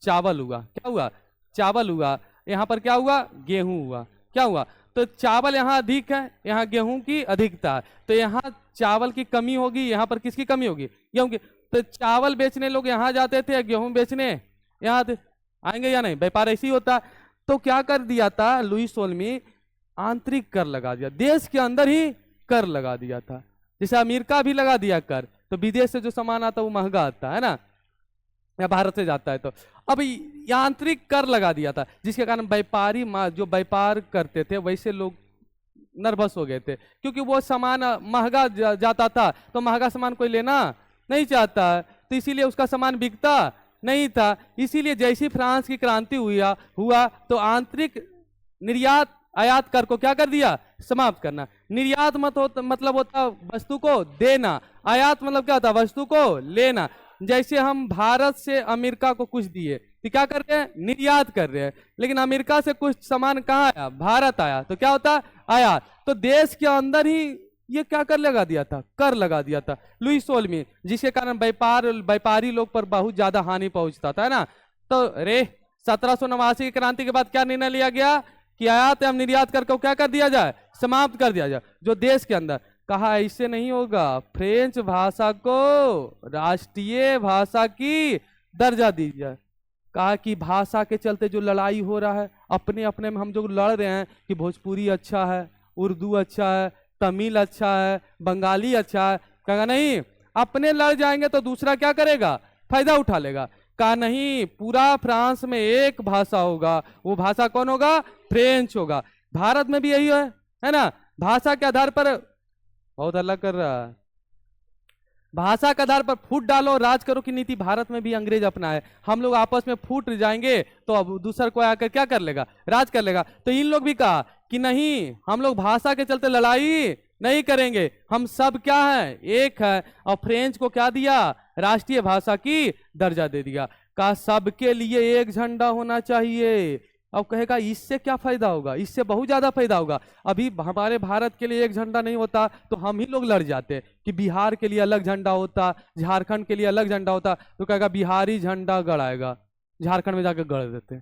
चावल हुआ, क्या हुआ, चावल हुआ। यहाँ पर क्या हुआ, गेहूं हुआ। क्या हुआ, तो चावल यहाँ अधिक है, यहाँ गेहूं की अधिकता है, तो यहाँ चावल की कमी होगी, यहाँ पर किसकी कमी होगी, गेहूं की। तो चावल बेचने लोग यहाँ जाते थे, गेहूं बेचने यहाँ आएंगे या नहीं, व्यापार ऐसी होता। तो क्या कर दिया था लुई 16वीं, आंतरिक कर लगा दिया, देश के अंदर ही कर लगा दिया था। जैसे अमेरिका भी लगा दिया कर, तो विदेश से जो सामान आता है वो महंगा आता है ना, या भारत से जाता है। तो अब यांत्रिक कर लगा दिया था, जिसके कारण व्यापारी जो व्यापार करते थे वैसे लोग नर्वस हो गए थे, क्योंकि वो सामान महंगा जाता था, तो महंगा सामान कोई लेना नहीं चाहता है, तो इसीलिए उसका सामान बिकता नहीं था। इसीलिए जैसी फ्रांस की क्रांति हुआ तो आंतरिक निर्यात आयात कर को क्या कर दिया, समाप्त करना। निर्यात मतलब होता वस्तु को देना, आयात मतलब क्या होता, वस्तु को लेना। जैसे हम भारत से अमेरिका को कुछ दिए तो क्या कर रहे हैं, निर्यात कर रहे हैं, लेकिन अमेरिका से कुछ सामान कहाँ आया, भारत आया, तो क्या होता, आयात। तो देश के अंदर ही ये क्या कर लगा दिया था, कर लगा दिया था लुई 16वीं, जिसके कारण व्यापारी लोग पर बहुत ज्यादा हानि पहुंचता था, है ना। तो 1789 की क्रांति के बाद क्या निर्णय लिया गया कि आयात एवं निर्यात कर को क्या कर दिया जाए, समाप्त कर दिया जाए। जो देश के अंदर, कहा ऐसे नहीं होगा, फ्रेंच भाषा को राष्ट्रीय भाषा की दर्जा दीजिए। कहा कि भाषा के चलते जो लड़ाई हो रहा है, अपने अपने में हम जो लड़ रहे हैं कि भोजपुरी अच्छा है, उर्दू अच्छा है, तमिल अच्छा है, बंगाली अच्छा है, कहा नहीं, अपने लड़ जाएंगे तो दूसरा क्या करेगा, फायदा उठा लेगा। कहा नहीं, पूरा फ्रांस में एक भाषा होगा, वो भाषा कौन होगा, फ्रेंच होगा। भारत में भी यही है ना, भाषा के आधार पर बहुत अलग कर रहा है, भाषा के आधार पर फूट डालो राज करो की नीति भारत में भी अंग्रेज अपना है। हम लोग आपस में फूट जाएंगे तो अब दूसरा कोई आकर क्या कर लेगा, राज कर लेगा। तो इन लोग भी कहा कि नहीं, हम लोग भाषा के चलते लड़ाई नहीं करेंगे, हम सब क्या है, एक है। और फ्रेंच को क्या दिया, राष्ट्रीय भाषा की दर्जा दे दिया। कहा सबके लिए एक झंडा होना चाहिए। अब कहेगा इससे क्या फायदा होगा, इससे बहुत ज्यादा फायदा होगा। अभी हमारे भारत के लिए एक झंडा नहीं होता तो हम ही लोग लड़ जाते कि बिहार के लिए अलग झंडा होता, झारखंड के लिए अलग झंडा होता, तो कहेगा बिहारी झंडा गड़ाएगा, झारखंड में जाकर गड़ देते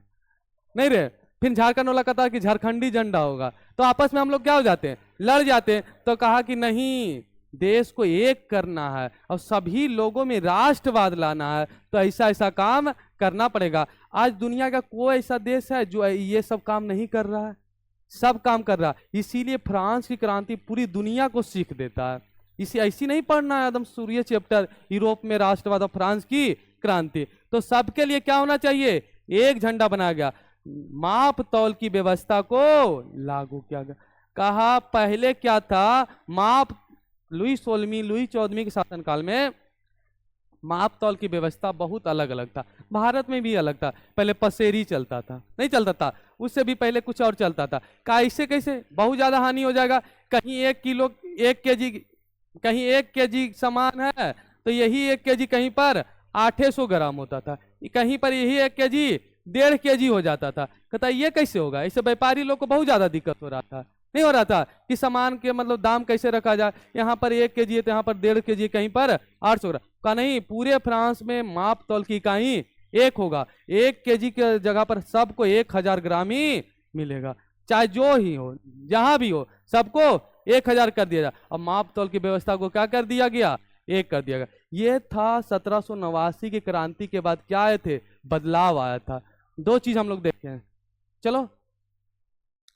नहीं रे। फिर झारखंड वाला कहता है कि झारखंडी झंडा होगा, तो आपस में हम लोग क्या हो जाते हैं, लड़ जाते हैं। तो कहा कि नहीं, देश को एक करना है और सभी लोगों में राष्ट्रवाद लाना है, तो ऐसा ऐसा काम करना पड़ेगा। आज दुनिया का कोई ऐसा देश है जो ये सब काम नहीं कर रहा है, सब काम कर रहा है। इसीलिए फ्रांस की क्रांति पूरी दुनिया को सीख देता है। इसे ऐसी नहीं पढ़ना है एकदम सूर्य चैप्टर, यूरोप में राष्ट्रवाद और फ्रांस की क्रांति। तो सबके लिए क्या होना चाहिए, एक झंडा बनाया गया। माप तौल की व्यवस्था को लागू किया गया। कहा पहले क्या था, माप लुई 16वीं लुई 14वीं के शासनकाल में माप तौल की व्यवस्था बहुत अलग अलग था, भारत में भी अलग था। पहले पसेरी चलता था, नहीं चलता था, उससे भी पहले कुछ और चलता था। कैसे कैसे बहुत ज्यादा हानि हो जाएगा, कहीं 1 किलो 1 केजी, कहीं 1 केजी सामान है तो यही 1 केजी कहीं पर 800 ग्राम होता था, कहीं पर यही 1 केजी 1.5 केजी हो जाता था। कहता ये कैसे होगा, इससे व्यापारी लोग को बहुत ज्यादा दिक्कत हो रहा था, नहीं हो रहा था कि सामान के मतलब दाम कैसे रखा जाए, यहाँ पर 1 केजी है तो यहाँ पर 1.5 केजी, कहीं पर 800 ग्राम का। नहीं, पूरे फ्रांस में माप तौल की इकाई एक होगा, 1 केजी के जगह पर सबको 1000 ग्राम ही मिलेगा, चाहे जो ही हो, जहां भी हो, सबको 1000 कर दिया जाए। अब माप तौल की व्यवस्था को क्या कर दिया गया, एक कर दिया गया। ये था 1789 की क्रांति के बाद क्या आए थे, बदलाव आया था। 2 चीज हम लोग देखे हैं, चलो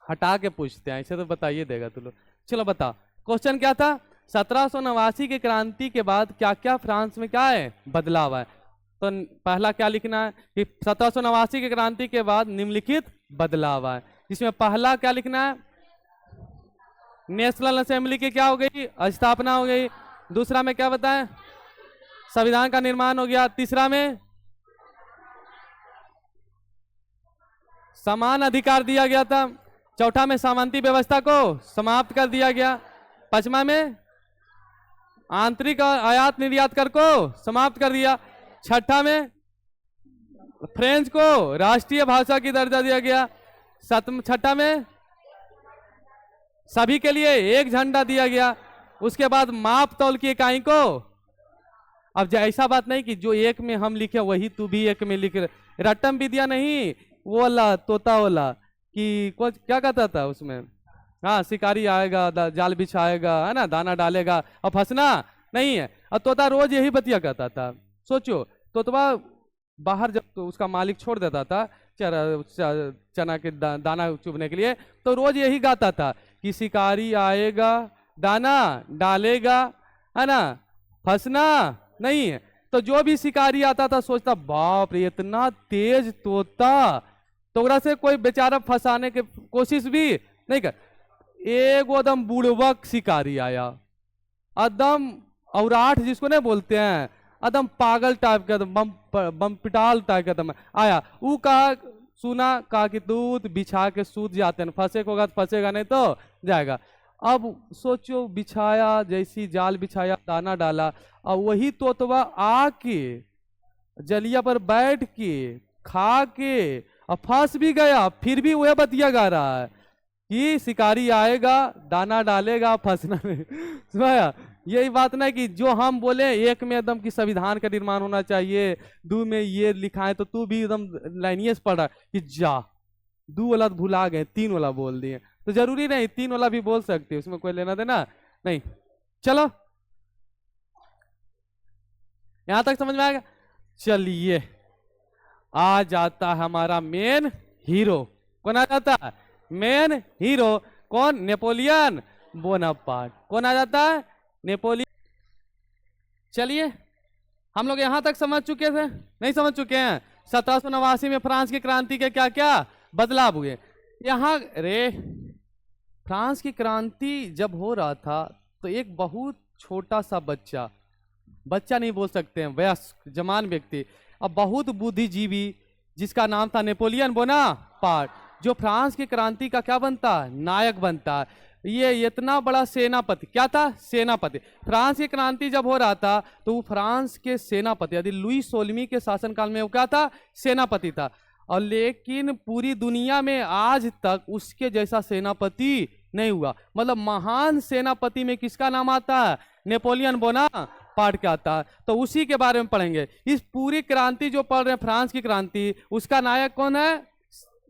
हटा के पूछते हैं, ऐसे तो बताइए देगा तू लोग। चलो बता, क्वेश्चन क्या था, 1789 की क्रांति के बाद क्या क्या फ्रांस में क्या है, बदलाव है। तो पहला क्या लिखना है कि 1789 की क्रांति के बाद निम्नलिखित बदलाव है। इसमें पहला क्या लिखना है, नेशनल असेंबली की क्या हो गई, स्थापना हो गई। दूसरा में क्या बताएं, संविधान का निर्माण हो गया। तीसरा में समान अधिकार दिया गया था। चौथा में सामंती व्यवस्था को समाप्त कर दिया गया। पांचवा में आंतरिक और आयात निर्यात कर को समाप्त कर दिया। छठा में फ्रेंच को राष्ट्रीय भाषा की दर्जा दिया गया। छठा में सभी के लिए एक झंडा दिया गया। उसके बाद माप तौल की इकाई को, अब ऐसा बात नहीं कि जो एक में हम लिखे वही तू भी एक में लिख, रटम विद्या नहीं, वो वाला तोता वाला कि कुछ क्या कहता था उसमें, हाँ शिकारी आएगा जाल बिछाएगा, है ना, दाना डालेगा और फंसना नहीं है। और तोता रोज यही बतिया कहता था। सोचो, तोतवा बाहर जब तो उसका मालिक छोड़ देता था चना के दाना चुभने के लिए, तो रोज यही गाता था कि शिकारी आएगा दाना डालेगा, है ना, फंसना नहीं है। तो जो भी शिकारी आता था सोचता बाप रे इतना तेज तोता, तो ओकरा से कोई बेचारा फंसाने की कोशिश भी नहीं कर। एक एकदम बुड़बक शिकारी आया, एकदम औराठ जिसको नहीं बोलते हैं, एकदम पागल टाइप का, बम पिटाल टाइप का एकदम आया। वो कहा, सुना, कहा कि दूध बिछा के सूत जाते हैं, फंसे होगा तो फंसेगा, नहीं तो जाएगा। अब सोचो, बिछाया, जैसी जाल बिछाया, दाना डाला, और वही तोतवा आके जलिया पर बैठ के खा के और फंस भी गया, फिर भी वह बतिया गा रहा है कि शिकारी आएगा दाना डालेगा फंसना नहीं। सुनाया, यही बात ना कि जो हम बोले एक में एकदम कि संविधान का निर्माण होना चाहिए, 2 में ये लिखा है, तो तू भी एकदम लाइनियस पढ़ रहा कि जा 2 वाला भुला गए, 3 वाला बोल दिए। तो जरूरी नहीं 3 वाला भी बोल सकते, उसमें कोई लेना देना नहीं। चलो यहां तक समझ में आएगा। चलिए आ जाता है हमारा मेन हीरो। कौन आ जाता है? मेन हीरो कौन? Napoleon Bonaparte. कौन आ जाता है? नेपोलियन। चलिए हम लोग यहां तक समझ चुके थे? नहीं समझ चुके हैं? 1789 में फ्रांस की क्रांति के क्या क्या बदलाव हुए। यहां रे फ्रांस की क्रांति जब हो रहा था तो एक बहुत छोटा सा बच्चा, बच्चा नहीं बोल सकते हैं, वयस्क जवान व्यक्ति, अब बहुत बुद्धिजीवी जिसका नाम था नेपोलियन बोनापार्ट, जो फ्रांस की क्रांति का क्या बनता है? नायक बनता है। ये इतना बड़ा सेनापति, क्या था? सेनापति। फ्रांस की क्रांति जब हो रहा था तो वो फ्रांस के सेनापति यदि लुई 16वीं के शासनकाल में वो क्या था? सेनापति था। और लेकिन पूरी दुनिया में आज तक उसके जैसा सेनापति नहीं हुआ। मतलब महान सेनापति में किसका नाम आता है? नेपोलियन बोनापार्ट का आता है। तो उसी के बारे में पढ़ेंगे। इस पूरी क्रांति जो पढ़ रहे हैं फ्रांस की क्रांति, उसका नायक कौन है?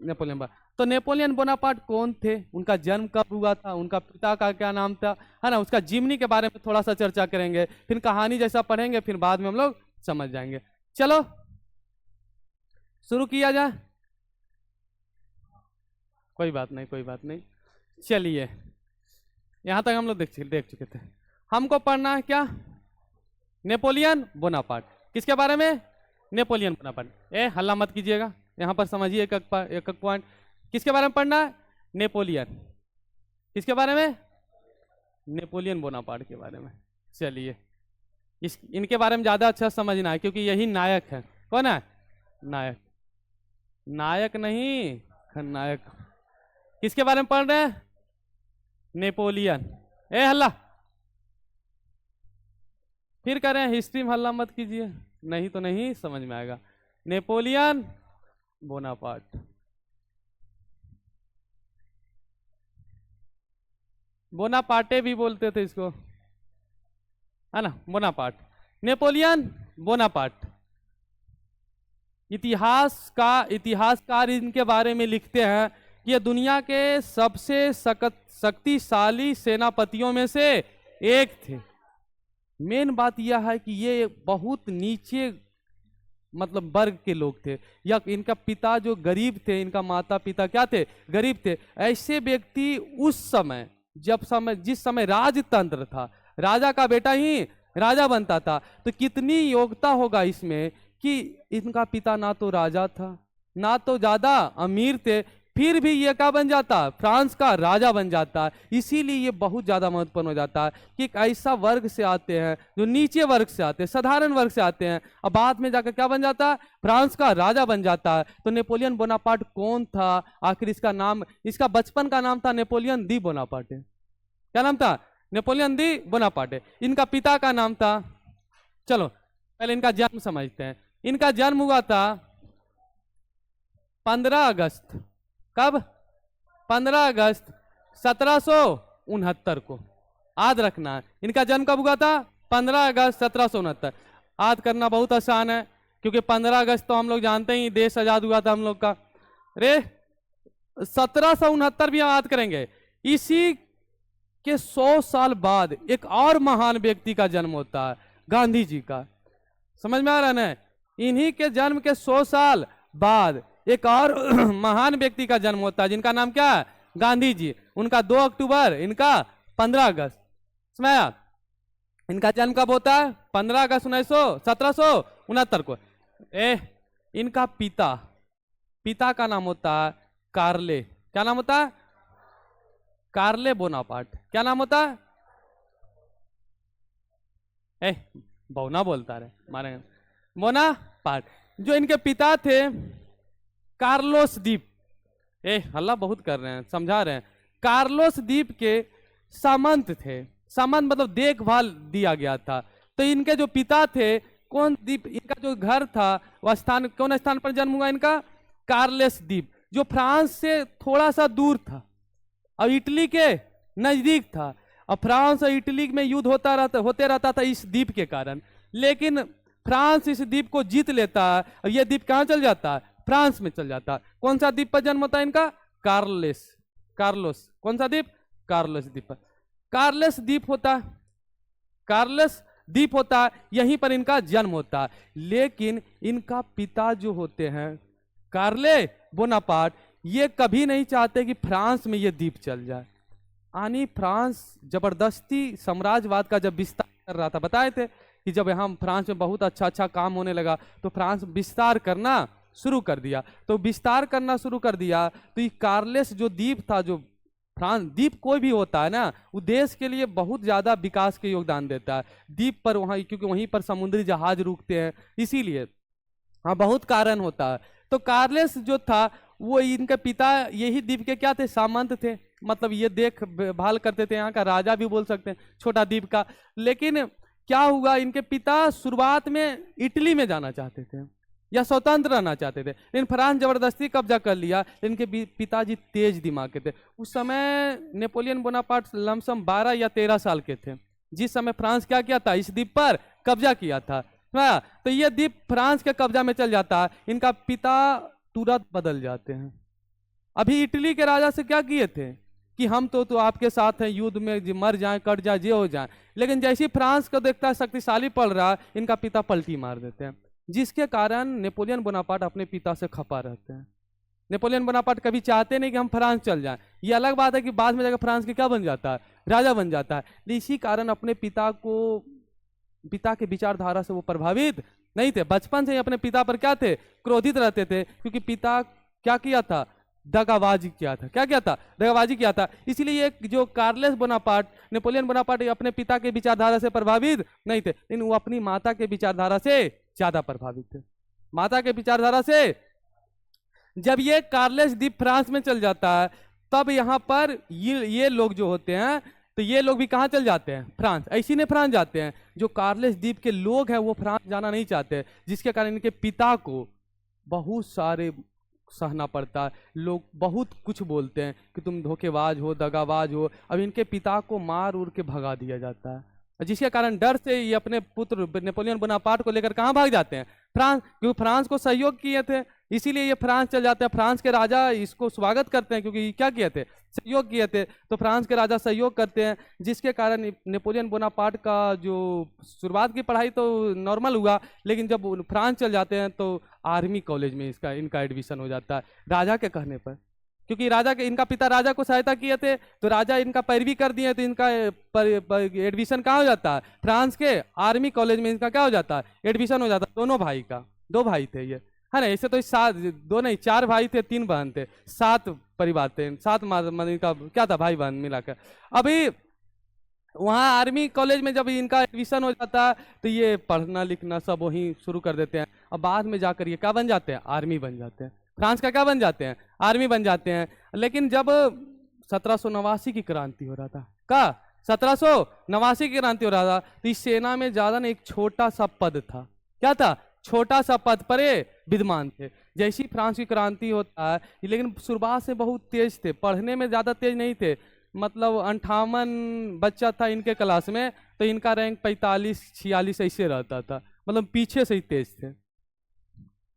नेपोलियन। तो नेपोलियन बोनापार्ट कौन थे? उनका जन्म कब हुआ था? उनका पिता का क्या नाम था? है ना, उसका जीवनी के बारे में थोड़ा सा चर्चा करेंगे, फिर कहानी जैसा पढ़ेंगे, फिर बाद में हम लोग समझ जाएंगे। चलो शुरू किया जाए। कोई बात नहीं, कोई बात नहीं। चलिए यहां तक हम लोग देख चुके थे। हमको पढ़ना है क्या? Napoleon Bonaparte. किसके बारे में? Napoleon Bonaparte. हल्ला मत कीजिएगा, यहां पर समझिए एक एक पॉइंट। किसके बारे में पढ़ना है? नेपोलियन। किसके बारे में? नेपोलियन बोनापार्ट के बारे में। चलिए इनके बारे में ज्यादा अच्छा समझना है क्योंकि यही नायक है। कौन है? नायक। नायक नहीं, खलनायक। किसके बारे में पढ़ रहे हैं? नेपोलियन। हल्ला फिर करें, हिस्ट्री में हल्ला मत कीजिए, नहीं तो नहीं समझ में आएगा। Napoleon Bonaparte. बोनापार्टे भी बोलते थे इसको, है ना, बोनापार्ट। Napoleon Bonaparte. इतिहासकार इनके बारे में लिखते हैं कि ये दुनिया के सबसे शक्तिशाली सेनापतियों में से एक थे। मेन बात यह है कि ये बहुत नीचे मतलब वर्ग के लोग थे, या इनका पिता जो गरीब थे, इनका माता पिता क्या थे? गरीब थे। ऐसे व्यक्ति उस समय जिस समय राजतंत्र था, राजा का बेटा ही राजा बनता था, तो कितनी योग्यता होगा इसमें कि इनका पिता ना तो राजा था, ना तो ज्यादा अमीर थे, फिर भी ये क्या बन जाता? फ्रांस का राजा बन जाता है। इसीलिए ये बहुत ज्यादा महत्वपूर्ण हो जाता है कि एक ऐसा वर्ग से आते हैं जो नीचे वर्ग से आते हैं, साधारण वर्ग से आते हैं, अब बाद में जाकर क्या बन जाता है? फ्रांस का राजा बन जाता है। तो नेपोलियन बोनापार्ट कौन था? आखिर इसका नाम, इसका बचपन का नाम था नेपोलियन दी बोनापार्ट। क्या नाम था? नेपोलियन दी बोनापार्ट। इनका पिता का नाम था, चलो पहले इनका जन्म समझते हैं। इनका जन्म हुआ था 15 अगस्त। कब? 15 अगस्त 1769 को। याद रखना है इनका जन्म कब हुआ था? 15 अगस्त 1769। याद करना बहुत आसान है क्योंकि 15 अगस्त तो हम लोग जानते ही देश आजाद हुआ था हम लोग का। रे 1769 भी हम याद करेंगे। इसी के 100 साल बाद एक और महान व्यक्ति का जन्म होता है, गांधी जी का। समझ में आ रहा है ना? इन्हीं के जन्म के 100 साल बाद एक और महान व्यक्ति का जन्म होता है जिनका नाम क्या है? गांधी जी। उनका 2 अक्टूबर, इनका 15 अगस्त। समझा? इनका जन्म कब होता है? 15 अगस्त 1769 को। इनका पिता का नाम होता है कार्ले। क्या नाम होता है? कार्ले बोनापार्ट। क्या नाम होता है? बोना बोलता रहे मारेंगे। बोनापार्ट। जो इनके पिता थे कार्लोस द्वीप, हल्ला बहुत कर रहे हैं, समझा रहे हैं। कार्लोस द्वीप के सामंत थे। सामंत मतलब देखभाल दिया गया था। तो इनके जो पिता थे, कौन द्वीप, इनका जो घर था वह स्थान, कौन स्थान पर जन्म हुआ इनका? कार्लेस द्वीप, जो फ्रांस से थोड़ा सा दूर था और इटली के नजदीक था। और फ्रांस और इटली में युद्ध होते रहता था इस द्वीप के कारण। लेकिन फ्रांस इस द्वीप को जीत लेता है और यह द्वीप कहाँ चल जाता है? फ्रांस में चल जाता है। कौन सा द्वीप पर जन्म होता है इनका? कार्लोस। कौन सा द्वीप? कार्लोस द्वीप पर। कार्लोस द्वीप होता है। कार्लस द्वीप होता है, यहीं पर इनका जन्म होता है। लेकिन इनका पिता जो होते हैं कार्ले बोनापार्ट, ये कभी नहीं चाहते कि फ्रांस में ये द्वीप चल जाए। यानी फ्रांस जबरदस्ती साम्राज्यवाद का जब विस्तार कर रहा था, बताए थे कि जब हम फ्रांस में बहुत अच्छा अच्छा काम होने लगा तो फ्रांस विस्तार करना शुरू कर दिया। तो विस्तार करना शुरू कर दिया तो ये कार्लेस जो द्वीप था, जो फ्रांस द्वीप कोई भी होता है ना, वो देश के लिए बहुत ज़्यादा विकास के योगदान देता है। द्वीप पर वहाँ, क्योंकि वहीं पर समुद्री जहाज रुकते हैं, इसीलिए हाँ बहुत कारण होता है। तो कार्लेस जो था वो इनके पिता यही द्वीप के क्या थे, सामंत थे, मतलब ये देख भाल करते थे, यहाँ का राजा भी बोल सकते हैं छोटा द्वीप का। लेकिन क्या हुआ, इनके पिता शुरुआत में इटली में जाना चाहते थे या स्वतंत्र रहना चाहते थे, लेकिन फ्रांस जबरदस्ती कब्जा कर लिया। इनके पिताजी तेज दिमाग के थे। उस समय नेपोलियन बोनापार्ट लमसम 12 या 13 साल के थे जिस समय फ्रांस क्या किया था, इस द्वीप पर कब्जा किया था। हाँ, तो ये द्वीप फ्रांस के कब्जा में चल जाता है। इनका पिता तुरंत बदल जाते हैं। अभी इटली के राजा से क्या किए थे कि हम तो आपके साथ हैं, युद्ध में मर जाएं, कट जाए, जे हो जाए। लेकिन जैसे ही फ्रांस को देखता है शक्तिशाली पड़ रहा है, इनका पिता पलटी मार देते हैं, जिसके कारण नेपोलियन बोनापार्ट अपने पिता से खपा रहते हैं। नेपोलियन बोनापार्ट कभी चाहते नहीं कि हम फ्रांस चल जाएं। ये अलग बात है कि बाद में जाकर फ्रांस के क्या बन जाता है, राजा बन जाता है। इसी कारण अपने पिता के विचारधारा से वो प्रभावित नहीं थे। बचपन से ही अपने पिता पर क्या थे, क्रोधित रहते थे, क्योंकि पिता क्या किया था, दगाबाजी किया था। क्या किया था, दगाबाजी किया था। इसीलिए एक जो कार्लेस बोनापार्ट, नेपोलियन बोनापार्ट अपने पिता के विचारधारा से प्रभावित नहीं थे, लेकिन वो अपनी माता के विचारधारा से ज्यादा प्रभावित थे। माता के विचारधारा से जब ये कार्लेस द्वीप फ्रांस में चल जाता है, तब यहाँ पर ये लोग जो होते हैं, तो ये लोग भी कहाँ चल जाते हैं, फ्रांस। ऐसी ने फ्रांस जाते हैं। जो कार्लेस द्वीप के लोग हैं वो फ्रांस जाना नहीं चाहते, जिसके कारण इनके पिता को बहुत सारे सहना पड़ता है। लोग बहुत कुछ बोलते हैं कि तुम धोखेबाज हो, दगाबाज हो। अब इनके पिता को मार उड़ के भगा दिया जाता है, जिसके कारण डर से ये अपने पुत्र नेपोलियन बोनापार्ट को लेकर कहाँ भाग जाते हैं, फ्रांस। क्योंकि फ्रांस को सहयोग किए थे, इसीलिए ये फ्रांस चल जाते हैं। फ्रांस के राजा इसको स्वागत करते हैं, क्योंकि क्या किए थे, सहयोग किए थे। तो फ्रांस के राजा सहयोग करते हैं, जिसके कारण नेपोलियन बोनापार्ट का जो शुरुआत की पढ़ाई तो नॉर्मल हुआ, लेकिन जब फ्रांस चल जाते हैं तो आर्मी कॉलेज में इनका एडमिशन हो जाता है राजा के कहने पर। क्योंकि इनका पिता राजा को सहायता किए थे, तो राजा इनका पैरवी कर दिए, तो इनका एडमिशन कहाँ हो जाता है, फ्रांस के आर्मी कॉलेज में इनका क्या हो जाता है, एडमिशन हो जाता है। दोनों भाई का, 2 भाई थे ये, है ना। ऐसे तो 2 नहीं 4 भाई थे, 3 बहन थे, 7 परिवार थे, 7 का क्या था, भाई बहन मिलाकर। अभी वहाँ आर्मी कॉलेज में जब इनका एडमिशन हो जाता है, तो ये पढ़ना लिखना सब वहीं शुरू कर देते हैं। अब बाद में जाकर ये क्या बन जाते हैं, आर्मी बन जाते हैं। फ्रांस का क्या बन जाते हैं, आर्मी बन जाते हैं। लेकिन जब 1789 की क्रांति हो रहा था, का 1789 की क्रांति हो रहा था, तो इस सेना में ज्यादा ना एक छोटा सा पद था। क्या था, छोटा सा पद पर विद्यमान थे। जैसी फ्रांस की क्रांति होता है, लेकिन शुरुआत से बहुत तेज थे, पढ़ने में ज्यादा तेज नहीं थे। मतलब 58 बच्चा था इनके क्लास में, तो इनका रैंक 45-46 ऐसे रहता था। मतलब पीछे से ही तेज थे,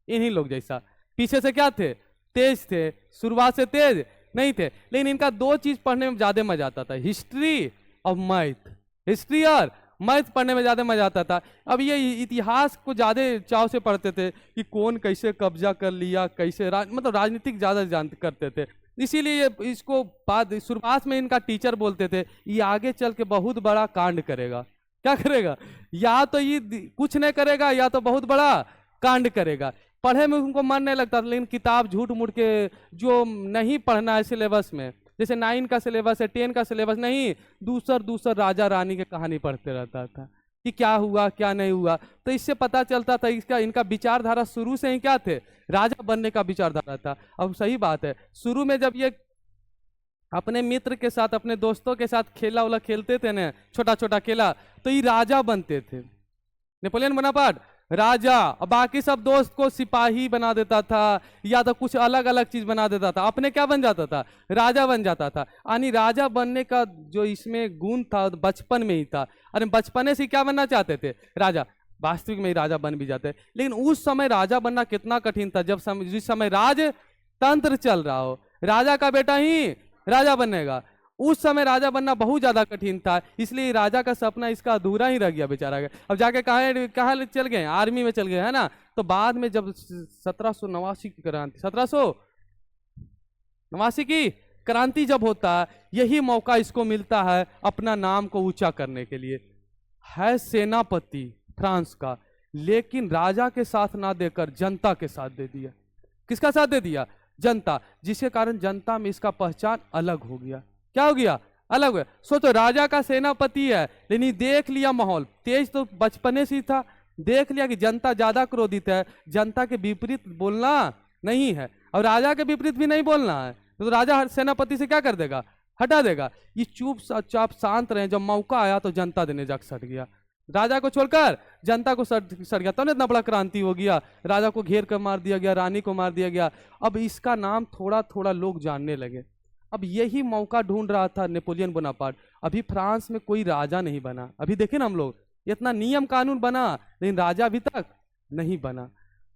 इन्हीं लोग जैसा पीछे से क्या थे, तेज थे। शुरुआत से तेज नहीं थे, लेकिन इनका 2 चीज पढ़ने में ज्यादा मजा आता था, हिस्ट्री और मैथ। हिस्ट्री और मैथ पढ़ने में ज्यादा मजा आता था। अब ये इतिहास को ज्यादा चाव से पढ़ते थे कि कौन कैसे कब्जा कर लिया, कैसे मतलब राजनीतिक ज्यादा जानते करते थे। इसीलिए इसको बाद शुरुआत में इनका टीचर बोलते थे, ये आगे चल के बहुत बड़ा कांड करेगा। क्या करेगा, या तो ये कुछ नहीं करेगा, या तो बहुत बड़ा कांड करेगा। पढ़े में उनको मन नहीं लगता, लेकिन किताब झूठ मूठ के जो नहीं पढ़ना है सिलेबस में, जैसे 9 का सिलेबस है, 10 का सिलेबस नहीं, दूसर राजा रानी के कहानी पढ़ते रहता था कि क्या हुआ क्या नहीं हुआ। तो इससे पता चलता था इनका विचारधारा शुरू से ही क्या थे, राजा बनने का विचारधारा था। अब सही बात है, शुरू में जब ये अपने मित्र के साथ, अपने दोस्तों के साथ खेला वाला खेलते थे ना, छोटा छोटा खेला, तो ये राजा बनते थे। नेपोलियन बोनापार्ट राजा, और बाकी सब दोस्त को सिपाही बना देता था, या तो कुछ अलग अलग चीज बना देता था, अपने क्या बन जाता था, राजा बन जाता था। यानी राजा बनने का जो इसमें गुण था बचपन में ही था। अरे बचपने से क्या बनना चाहते थे, राजा। वास्तविक में ही राजा बन भी जाते, लेकिन उस समय राजा बनना कितना कठिन था, जिस समय राजतंत्र चल रहा हो, राजा का बेटा ही राजा बनेगा। उस समय राजा बनना बहुत ज्यादा कठिन था, इसलिए राजा का सपना इसका अधूरा ही रह गया बेचारा का। अब जाके कहाँ चल गए, आर्मी में चल गए, है ना। तो बाद में जब 1789 की क्रांति, 1789 की क्रांति जब होता है, यही मौका इसको मिलता है अपना नाम को ऊंचा करने के लिए। है सेनापति फ्रांस का, लेकिन राजा के साथ ना देकर जनता के साथ दे दिया। किसका साथ दे दिया? जनता, जिसके कारण जनता में इसका पहचान अलग हो गया। क्या हो गया? अलग है। सोचो, राजा का सेनापति है, लेकिन देख लिया माहौल, तेज तो बचपने से ही था, देख लिया कि जनता ज्यादा क्रोधित है, जनता के विपरीत बोलना नहीं है, और राजा के विपरीत भी नहीं बोलना है, तो राजा सेनापति से क्या कर देगा? हटा देगा। ये चुपचाप शांत रहे, जब मौका आया तो जनता देने जाकर सट गया, राजा को छोड़कर जनता को सट गया, तब इतना बड़ा क्रांति हो गया। राजा को घेर कर मार दिया गया, रानी को मार दिया गया। अब इसका नाम थोड़ा थोड़ा लोग जानने लगे। अब यही मौका ढूंढ रहा था नेपोलियन बोनापार्ट। अभी फ्रांस में कोई राजा नहीं बना, अभी देखे ना हम लोग, इतना नियम कानून बना, लेकिन राजा अभी तक नहीं बना।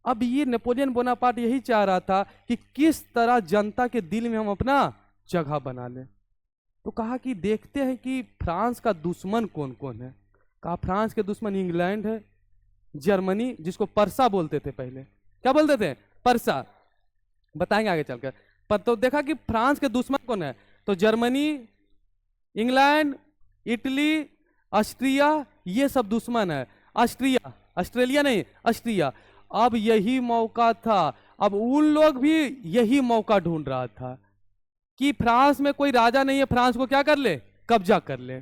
अब ये नेपोलियन बोनापार्ट यही चाह रहा था कि किस तरह जनता के दिल में हम अपना जगह बना लें। तो कहा कि देखते हैं कि फ्रांस का दुश्मन कौन कौन है। कहा फ्रांस के दुश्मन इंग्लैंड है, जर्मनी, जिसको परसा बोलते थे पहले, क्या बोलते थे? परसा, बताएंगे आगे चलकर। पर तो देखा कि फ्रांस के दुश्मन कौन है, तो जर्मनी, इंग्लैंड, इटली, ऑस्ट्रिया, ये सब दुश्मन है। ऑस्ट्रिया, ऑस्ट्रेलिया नहीं, ऑस्ट्रिया। अब यही मौका था, अब उन लोग भी यही मौका ढूंढ रहा था कि फ्रांस में कोई राजा नहीं है, फ्रांस को क्या कर ले? कब्जा कर ले।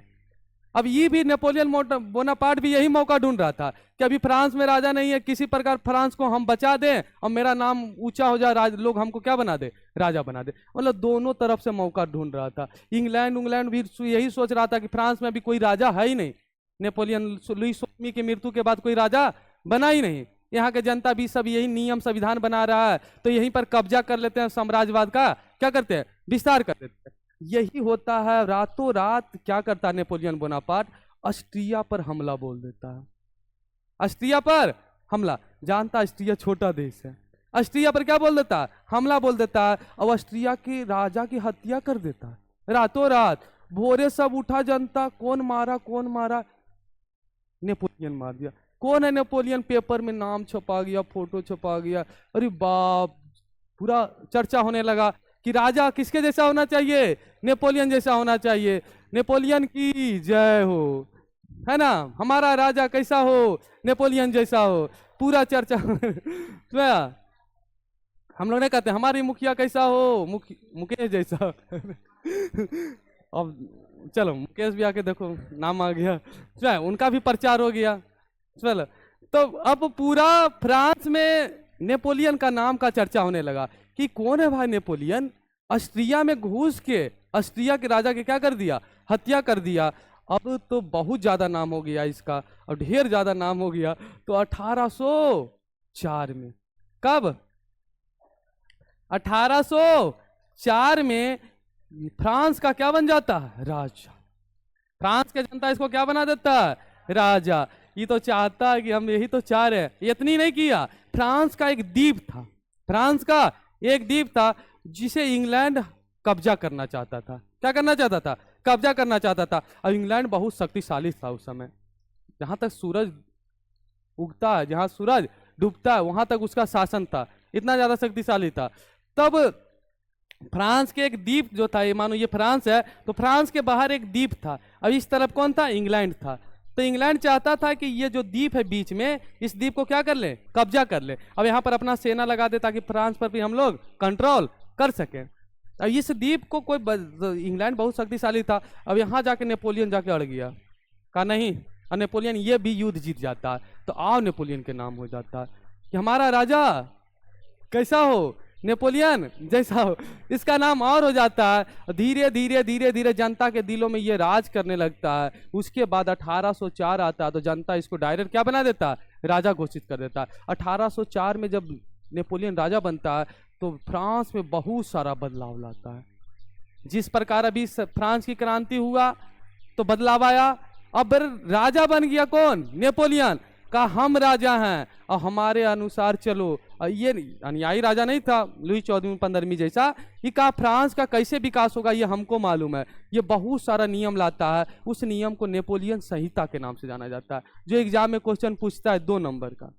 अब ये भी नेपोलियन बोनापार्ट भी यही मौका ढूंढ रहा था कि अभी फ्रांस में राजा नहीं है, किसी प्रकार फ्रांस को हम बचा दें और मेरा नाम ऊंचा हो जाए, लोग हमको क्या बना दे? राजा बना दे। मतलब दोनों तरफ से मौका ढूंढ रहा था। इंग्लैंड भी यही सोच रहा था कि फ्रांस में अभी कोई राजा है ही नहीं, नेपोलियन लुई 16वीं की मृत्यु के बाद कोई राजा बना ही नहीं, यहाँ के जनता भी सब यही नियम संविधान बना रहा है, तो यहीं पर कब्जा कर लेते हैं, साम्राज्यवाद का क्या करते हैं? विस्तार कर देते हैं। यही होता है। रातों रात क्या करता है नेपोलियन बोनापार्ट? ऑस्ट्रिया पर हमला बोल देता है। ऑस्ट्रिया पर हमला, जानता ऑस्ट्रिया छोटा देश है, ऑस्ट्रिया पर क्या बोल देता है? हमला बोल देता है, और ऑस्ट्रिया के राजा की हत्या कर देता है रातों रात। भोरे सब उठा जनता, कौन मारा कौन मारा? नेपोलियन मार दिया। कौन है नेपोलियन? पेपर में नाम छपा गया, फोटो छपा गया, अरे बाप, पूरा चर्चा होने लगा कि राजा किसके जैसा होना चाहिए? नेपोलियन जैसा होना चाहिए। नेपोलियन की जय हो, है ना, हमारा राजा कैसा हो? नेपोलियन जैसा हो, पूरा चर्चा हम लोग नहीं कहते हमारी मुखिया कैसा हो? मुकेश जैसा अब चलो मुकेश भी आके देखो, नाम आ गया, उनका भी प्रचार हो गया। चलो, तो अब पूरा फ्रांस में नेपोलियन का नाम का चर्चा होने लगा कि कौन है भाई नेपोलियन? ऑस्ट्रिया में घुस के ऑस्ट्रिया के राजा के क्या कर दिया? हत्या कर दिया। अब तो बहुत ज्यादा नाम हो गया इसका, अब ढेर ज्यादा नाम हो गया। तो 1804 में, कब? 1804 में फ्रांस का क्या बन जाता है? राजा। फ्रांस के जनता इसको क्या बना देता है? राजा। ये तो चाहता है कि हम यही तो चाह रहे हैं। इतनी नहीं किया, फ्रांस का एक द्वीप था, फ्रांस का एक द्वीप था जिसे इंग्लैंड कब्जा करना चाहता था। क्या करना चाहता था? कब्जा करना चाहता था। और इंग्लैंड बहुत शक्तिशाली था उस समय, जहां तक सूरज उगता है, जहां सूरज डूबता है, वहां तक उसका शासन था, इतना ज्यादा शक्तिशाली था। तब फ्रांस के एक द्वीप जो था, ये मानो ये फ्रांस है, तो फ्रांस के बाहर एक द्वीप था, अब इस तरफ कौन था? इंग्लैंड था। तो इंग्लैंड चाहता था कि ये जो द्वीप है बीच में, इस द्वीप को क्या कर ले? कब्जा कर ले। अब यहाँ पर अपना सेना लगा दे ताकि फ्रांस पर भी हम लोग कंट्रोल कर सके। अब इस द्वीप को कोई इंग्लैंड बहुत शक्तिशाली था, अब यहाँ जाके नेपोलियन जाके अड़ गया, कहा नहीं, और नेपोलियन ये भी युद्ध जीत जाता है, तो आओ नेपोलियन के नाम हो जाता है कि हमारा राजा कैसा हो? नेपोलियन जैसा हो। इसका नाम और हो जाता है। धीरे धीरे धीरे धीरे जनता के दिलों में ये राज करने लगता है। उसके बाद 1804 आता है, तो जनता इसको डायरेक्ट क्या बना देता है? राजा घोषित कर देता है। 1804 में जब नेपोलियन राजा बनता है, तो फ्रांस में बहुत सारा बदलाव लाता है। जिस प्रकार अभी फ्रांस की क्रांति हुआ तो बदलाव आया। अब राजा बन गया कौन? नेपोलियन। का हम राजा हैं और हमारे अनुसार चलो, ये अनुयायी राजा नहीं था लुई 14वीं 15वीं जैसा। ये कहा फ्रांस का कैसे विकास होगा ये हमको मालूम है। ये बहुत सारा नियम लाता है, उस नियम को नेपोलियन संहिता के नाम से जाना जाता है, जो एग्जाम में क्वेश्चन पूछता है 2 नंबर का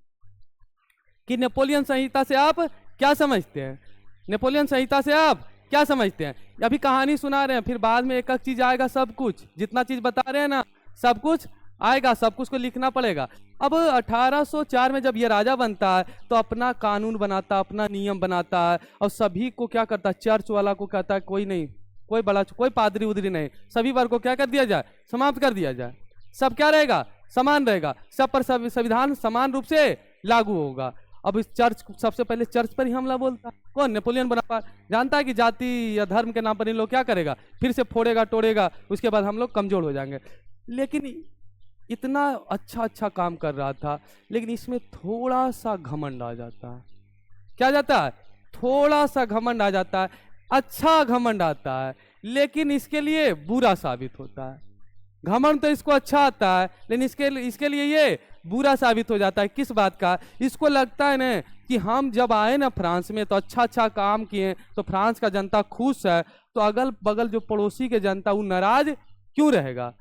कि नेपोलियन संहिता से आप क्या समझते हैं, नेपोलियन संहिता से आप क्या समझते हैं। अभी कहानी सुना रहे हैं, फिर बाद में एक एक चीज आएगा, सब कुछ जितना चीज बता रहे हैं ना सब कुछ आएगा, सब कुछ को लिखना पड़ेगा। अब 1804 में जब ये राजा बनता है तो अपना कानून बनाता, अपना नियम बनाता है, और सभी को क्या करता है, चर्च वाला को कहता है कोई नहीं, कोई बड़ा कोई पादरी उदरी नहीं, सभी वर्ग को क्या कर दिया जाए, समाप्त कर दिया जाए। सब क्या रहेगा, समान रहेगा, सब पर संविधान समान रूप से लागू होगा। अब इस चर्च, सबसे पहले चर्च पर ही हमला बोलता कौन, नेपोलियन बोनापार्ट। जानता है कि जाति या धर्म के नाम पर इन लोग क्या करेगा, फिर से फोड़ेगा तोड़ेगा, उसके बाद हम लोग कमजोर हो जाएंगे। लेकिन इतना अच्छा काम कर रहा था, लेकिन इसमें थोड़ा सा घमंड आ जाता है। क्या जाता है, थोड़ा सा घमंड आ जाता है। अच्छा घमंड आता है लेकिन इसके लिए बुरा साबित होता है। घमंड तो इसको अच्छा आता है लेकिन इसके लिए ये बुरा साबित हो जाता है। किस बात का, इसको लगता है ना कि हम जब आए ना फ्रांस में तो अच्छा काम किए, तो फ्रांस का जनता खुश है, तो अगल बगल जो पड़ोसी के जनता वो नाराज क्यों रहेगा।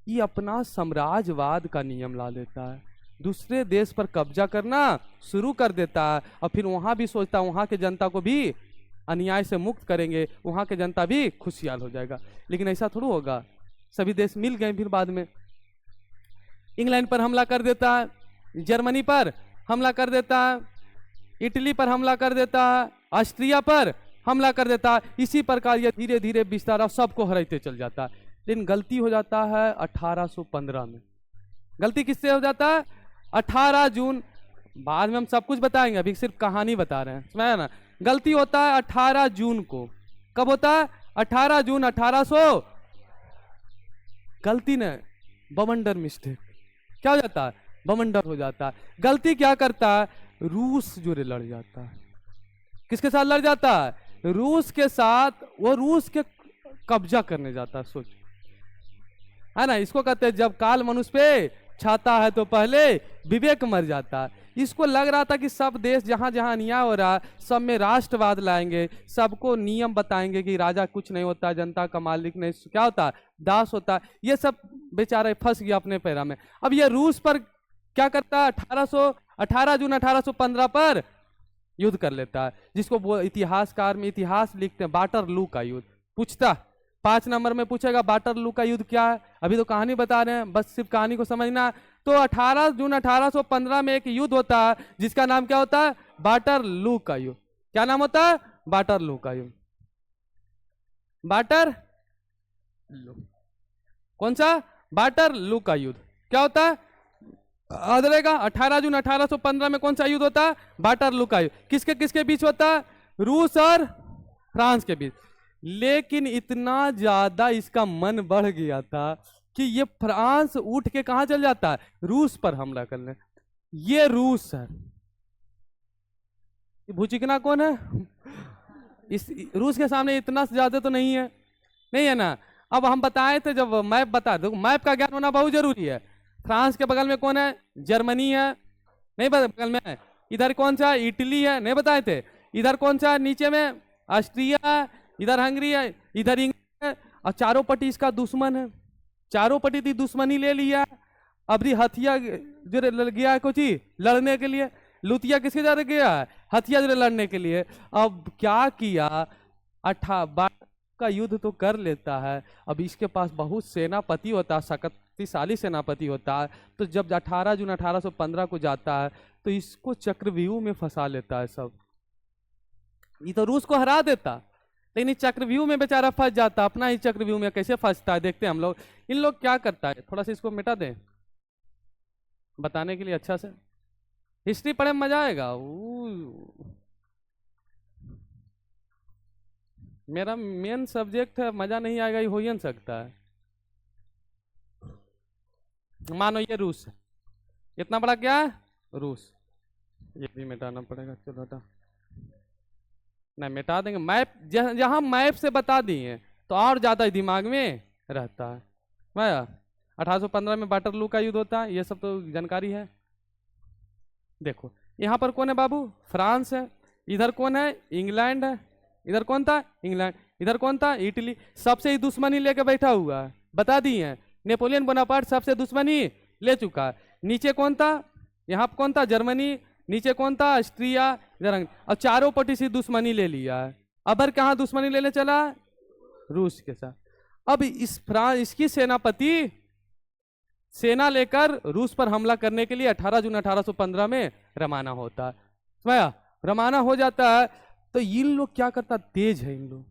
ये अपना साम्राज्यवाद का नियम ला लेता है, दूसरे देश पर कब्जा करना शुरू कर देता है, और फिर वहां भी सोचता है वहां के जनता को भी अन्याय से मुक्त करेंगे, वहां के जनता भी खुशहाल हो जाएगा। लेकिन ऐसा थोड़ा होगा, सभी देश मिल गए। फिर बाद में इंग्लैंड पर हमला कर देता है, जर्मनी पर हमला कर देता है, इटली पर हमला कर देता है, ऑस्ट्रिया पर हमला कर देता है। इसी प्रकार ये धीरे धीरे विस्तार सबको हराते चल जाता है। लेकिन गलती हो जाता है 1815 में। गलती किससे हो जाता है, 18 जून, बाद में हम सब कुछ बताएंगे, अभी सिर्फ कहानी बता रहे हैं, समझा ना। गलती होता है 18 जून को। कब होता है, 18 जून 1800। गलती ने बवंडर मिस्टेक, क्या हो जाता है, बवंडर हो जाता है। गलती क्या करता है, रूस जो लड़ जाता है। किसके साथ लड़ जाता है, रूस के साथ। वो रूस के कब्जा करने जाता है, सोच है ना। इसको कहते हैं जब काल मनुष्य पे छाता है तो पहले विवेक मर जाता है। इसको लग रहा था कि सब देश जहां जहां अन्याय हो रहा सब में राष्ट्रवाद लाएंगे, सबको नियम बताएंगे कि राजा कुछ नहीं होता, जनता का मालिक नहीं, क्या होता है, दास होता है। ये सब बेचारे फंस गया अपने पैरा में। अब ये रूस पर क्या करता है, 18 जून 1815 पर युद्ध कर लेता है, जिसको वो इतिहासकार में इतिहास लिखते हैं वाटरलू का युद्ध। पूछता 5 नंबर में पूछेगा वाटरलू का युद्ध क्या है। अभी तो कहानी बता रहे हैं, बस सिर्फ कहानी को समझना। तो 18 जून 1815 में एक युद्ध होता है जिसका नाम क्या होता है, वाटरलू का युद्ध। क्या नाम होता है, वाटरलू का युद्ध। वाटरलू, कौन सा, वाटरलू का युद्ध। क्या होता है, याद रहेगा, 18 जून 1815 में कौन सा युद्ध होता है, वाटरलू का युद्ध। किसके किसके बीच होता है, रूस और फ्रांस के बीच। लेकिन इतना ज्यादा इसका मन बढ़ गया था कि ये फ्रांस उठ के कहां चल जाता है, रूस पर हमला करने। ये रूस है, भूचिकना कौन है, इस रूस के सामने इतना ज्यादा तो नहीं है, नहीं है ना। अब हम बताए थे, जब मैप बता दो, मैप का ज्ञान होना बहुत जरूरी है। फ्रांस के बगल में कौन है, जर्मनी है, नहीं बगल में है। इधर कौन सा, इटली है, नहीं बताए थे। इधर कौन सा, नीचे में ऑस्ट्रिया, इधर हंगरी है, इधर इंग्लैंड है, और चारों पट्टी इसका दुश्मन है। चारों पट्टी थी दुश्मनी ले लिया। अभी हथिया जो गया है कुछ लड़ने के लिए, लुतिया किसके जा गया है, हथिया जो लड़ने के लिए। अब क्या किया, 18 का युद्ध तो कर लेता है। अब इसके पास बहुत सेनापति होता है, शक्तिशाली सेनापति होता है। तो जब 18 जून 1815 को जाता है तो इसको चक्रव्यूह में फंसा लेता है सब। ये तो रूस को हरा देता, लेकिन इस चक्रव्यूह में बेचारा फंस जाता। अपना ही चक्रव्यूह में कैसे फंसता है देखते हैं हम लोग। इन लोग क्या करता है, थोड़ा सा इसको मिटा दें बताने के लिए अच्छा से। हिस्ट्री पढ़े में मजा आएगा। मेरा मेन सब्जेक्ट है, मजा नहीं आएगा ये हो ही नहीं सकता है। मानो ये रूस है, इतना बड़ा क्या है, रूस। ये भी मिटाना पड़ेगा, चलो हटा, नहीं मिटा देंगे। मैप जहां मैप से बता दिए तो और ज्यादा दिमाग में रहता है। 1815 में वाटरलू का युद्ध होता है, ये सब तो जानकारी है। देखो यहाँ पर कौन है बाबू? फ्रांस है। इधर कौन है? इंग्लैंड है। इधर कौन था? इंग्लैंड। इधर कौन था? इटली। सबसे ही दुश्मनी लेके बैठा हुआ है, बता दिए हैं। नेपोलियन बोनापार्ट सबसे दुश्मनी ले चुका है। नीचे कौन था? यहाँ कौन था? जर्मनी। नीचे कौन था? ऑस्ट्रिया। इधर और चारों पट्टी से दुश्मनी ले लिया है। अब कहाँ दुश्मनी लेने चला? रूस के साथ। अब इसकी सेना लेकर रूस पर हमला करने के लिए 18 जून 1815 में रवाना होता है। समझा? रवाना हो जाता है तो इन लोग क्या करता? तेज है इन लोग,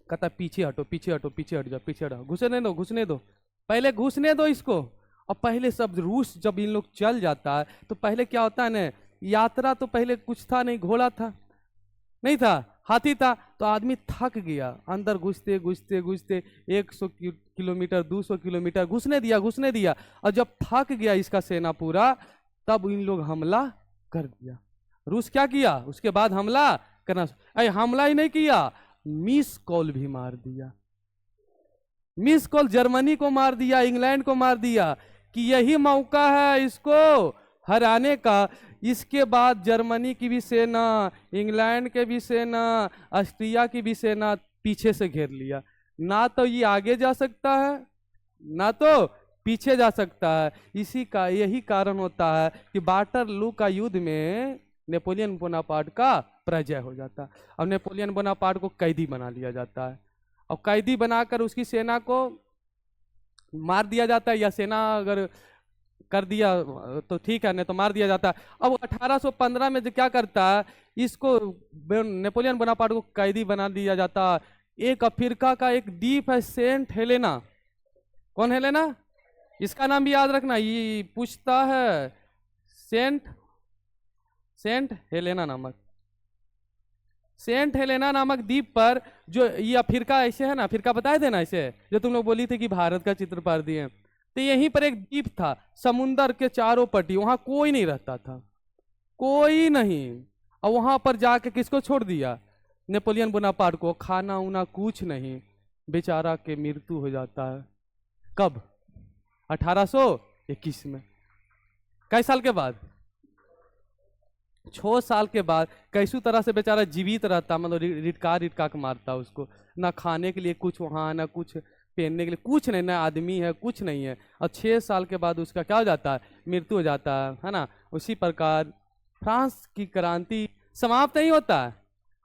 कहता पीछे हटो, पीछे हटो, पीछे हट जाओ, पीछे हटो, घुसने दो, घुसने दो, पहले घुसने दो इसको। और पहले सब रूस जब इन लोग चल जाता है तो पहले क्या होता है ना, यात्रा तो पहले कुछ था नहीं, घोड़ा था नहीं था, हाथी था। तो आदमी थक गया, अंदर घुसते घुसते घुसते 100 किलोमीटर 200 किलोमीटर घुसने दिया। और जब थक गया इसका सेना पूरा, तब इन लोग हमला कर दिया। रूस क्या किया उसके बाद? हमला करना, हमला ही नहीं किया, मिस कॉल भी मार दिया। मिस कॉल जर्मनी को मार दिया, इंग्लैंड को मार दिया कि यही मौका है इसको हराने का। इसके बाद जर्मनी की भी सेना, इंग्लैंड के भी सेना, ऑस्ट्रिया की भी सेना पीछे से घेर लिया। ना तो ये आगे जा सकता है ना तो पीछे जा सकता है। यही कारण होता है कि वाटरलू का युद्ध में नेपोलियन बोनापार्ट का पराजय हो जाता है। अब नेपोलियन बोनापार्ट को कैदी बना लिया जाता है और कैदी बनाकर उसकी सेना को मार दिया जाता है, या सेना अगर कर दिया तो ठीक है, नहीं तो मार दिया जाता है। अब 1815 में जो क्या करता है, इसको नेपोलियन बोनापार्ट को कैदी बना दिया जाता है। एक अफ्रीका का एक द्वीप है सेंट हेलेना। कौन हेलेना? इसका नाम भी याद रखना, ये पूछता है। सेंट हेलेना नामक द्वीप पर, जो ये अफ्रीका ऐसे है ना, अफ्रीका बताए थे ना ऐसे, जो तुम लोग बोली थे कि भारत का चित्र पार दिए, तो यहीं पर एक द्वीप था समुंदर के चारों पट्टी, वहां कोई नहीं रहता था, कोई नहीं। और वहां पर जाके किसको छोड़ दिया? नेपोलियन बोनापार्ट को। खाना उना कुछ नहीं, बेचारा के मृत्यु हो जाता है। कब? 1821 में। कई साल के बाद? 6 साल के बाद। कैसू तरह से बेचारा जीवित रहता, मतलब रिटका के मारता उसको। ना खाने के लिए कुछ वहाँ, ना कुछ पहनने के लिए कुछ नहीं, ना आदमी है, कुछ नहीं है। और 6 साल के बाद उसका क्या हो जाता है? मृत्यु हो जाता है ना। उसी प्रकार फ्रांस की क्रांति समाप्त नहीं होता है।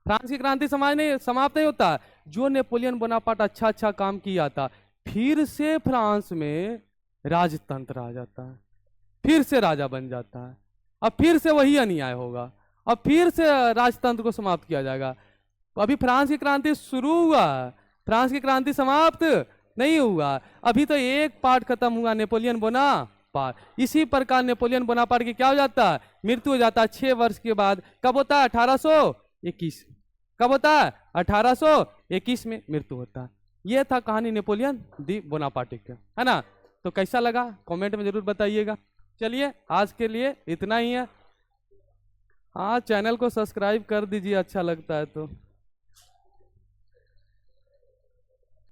फ्रांस की क्रांति समाप्त नहीं होता। जो नेपोलियन बोनापार्ट अच्छा काम किया था, फिर से फ्रांस में राजतंत्र आ जाता है, फिर से राजा बन जाता है, अब फिर से वही अन्याय होगा, अब फिर से राजतंत्र को समाप्त किया जाएगा। अभी फ्रांस की क्रांति शुरू हुआ, फ्रांस की क्रांति समाप्त नहीं हुआ। अभी तो एक पार्ट खत्म हुआ, नेपोलियन बोनापार्ट। इसी प्रकार नेपोलियन बोनापार्ट की क्या हो जाता है? मृत्यु हो जाता है 6 वर्ष के बाद। कब होता है? 1821। कब होता है? 1821 में मृत्यु होता है। यह था कहानी नेपोलियन दी बोनापार्ट का, है ना। तो कैसा लगा कमेंट में जरूर बताइएगा। चलिए आज के लिए इतना ही है। हाँ, चैनल को सब्सक्राइब कर दीजिए अच्छा लगता है तो।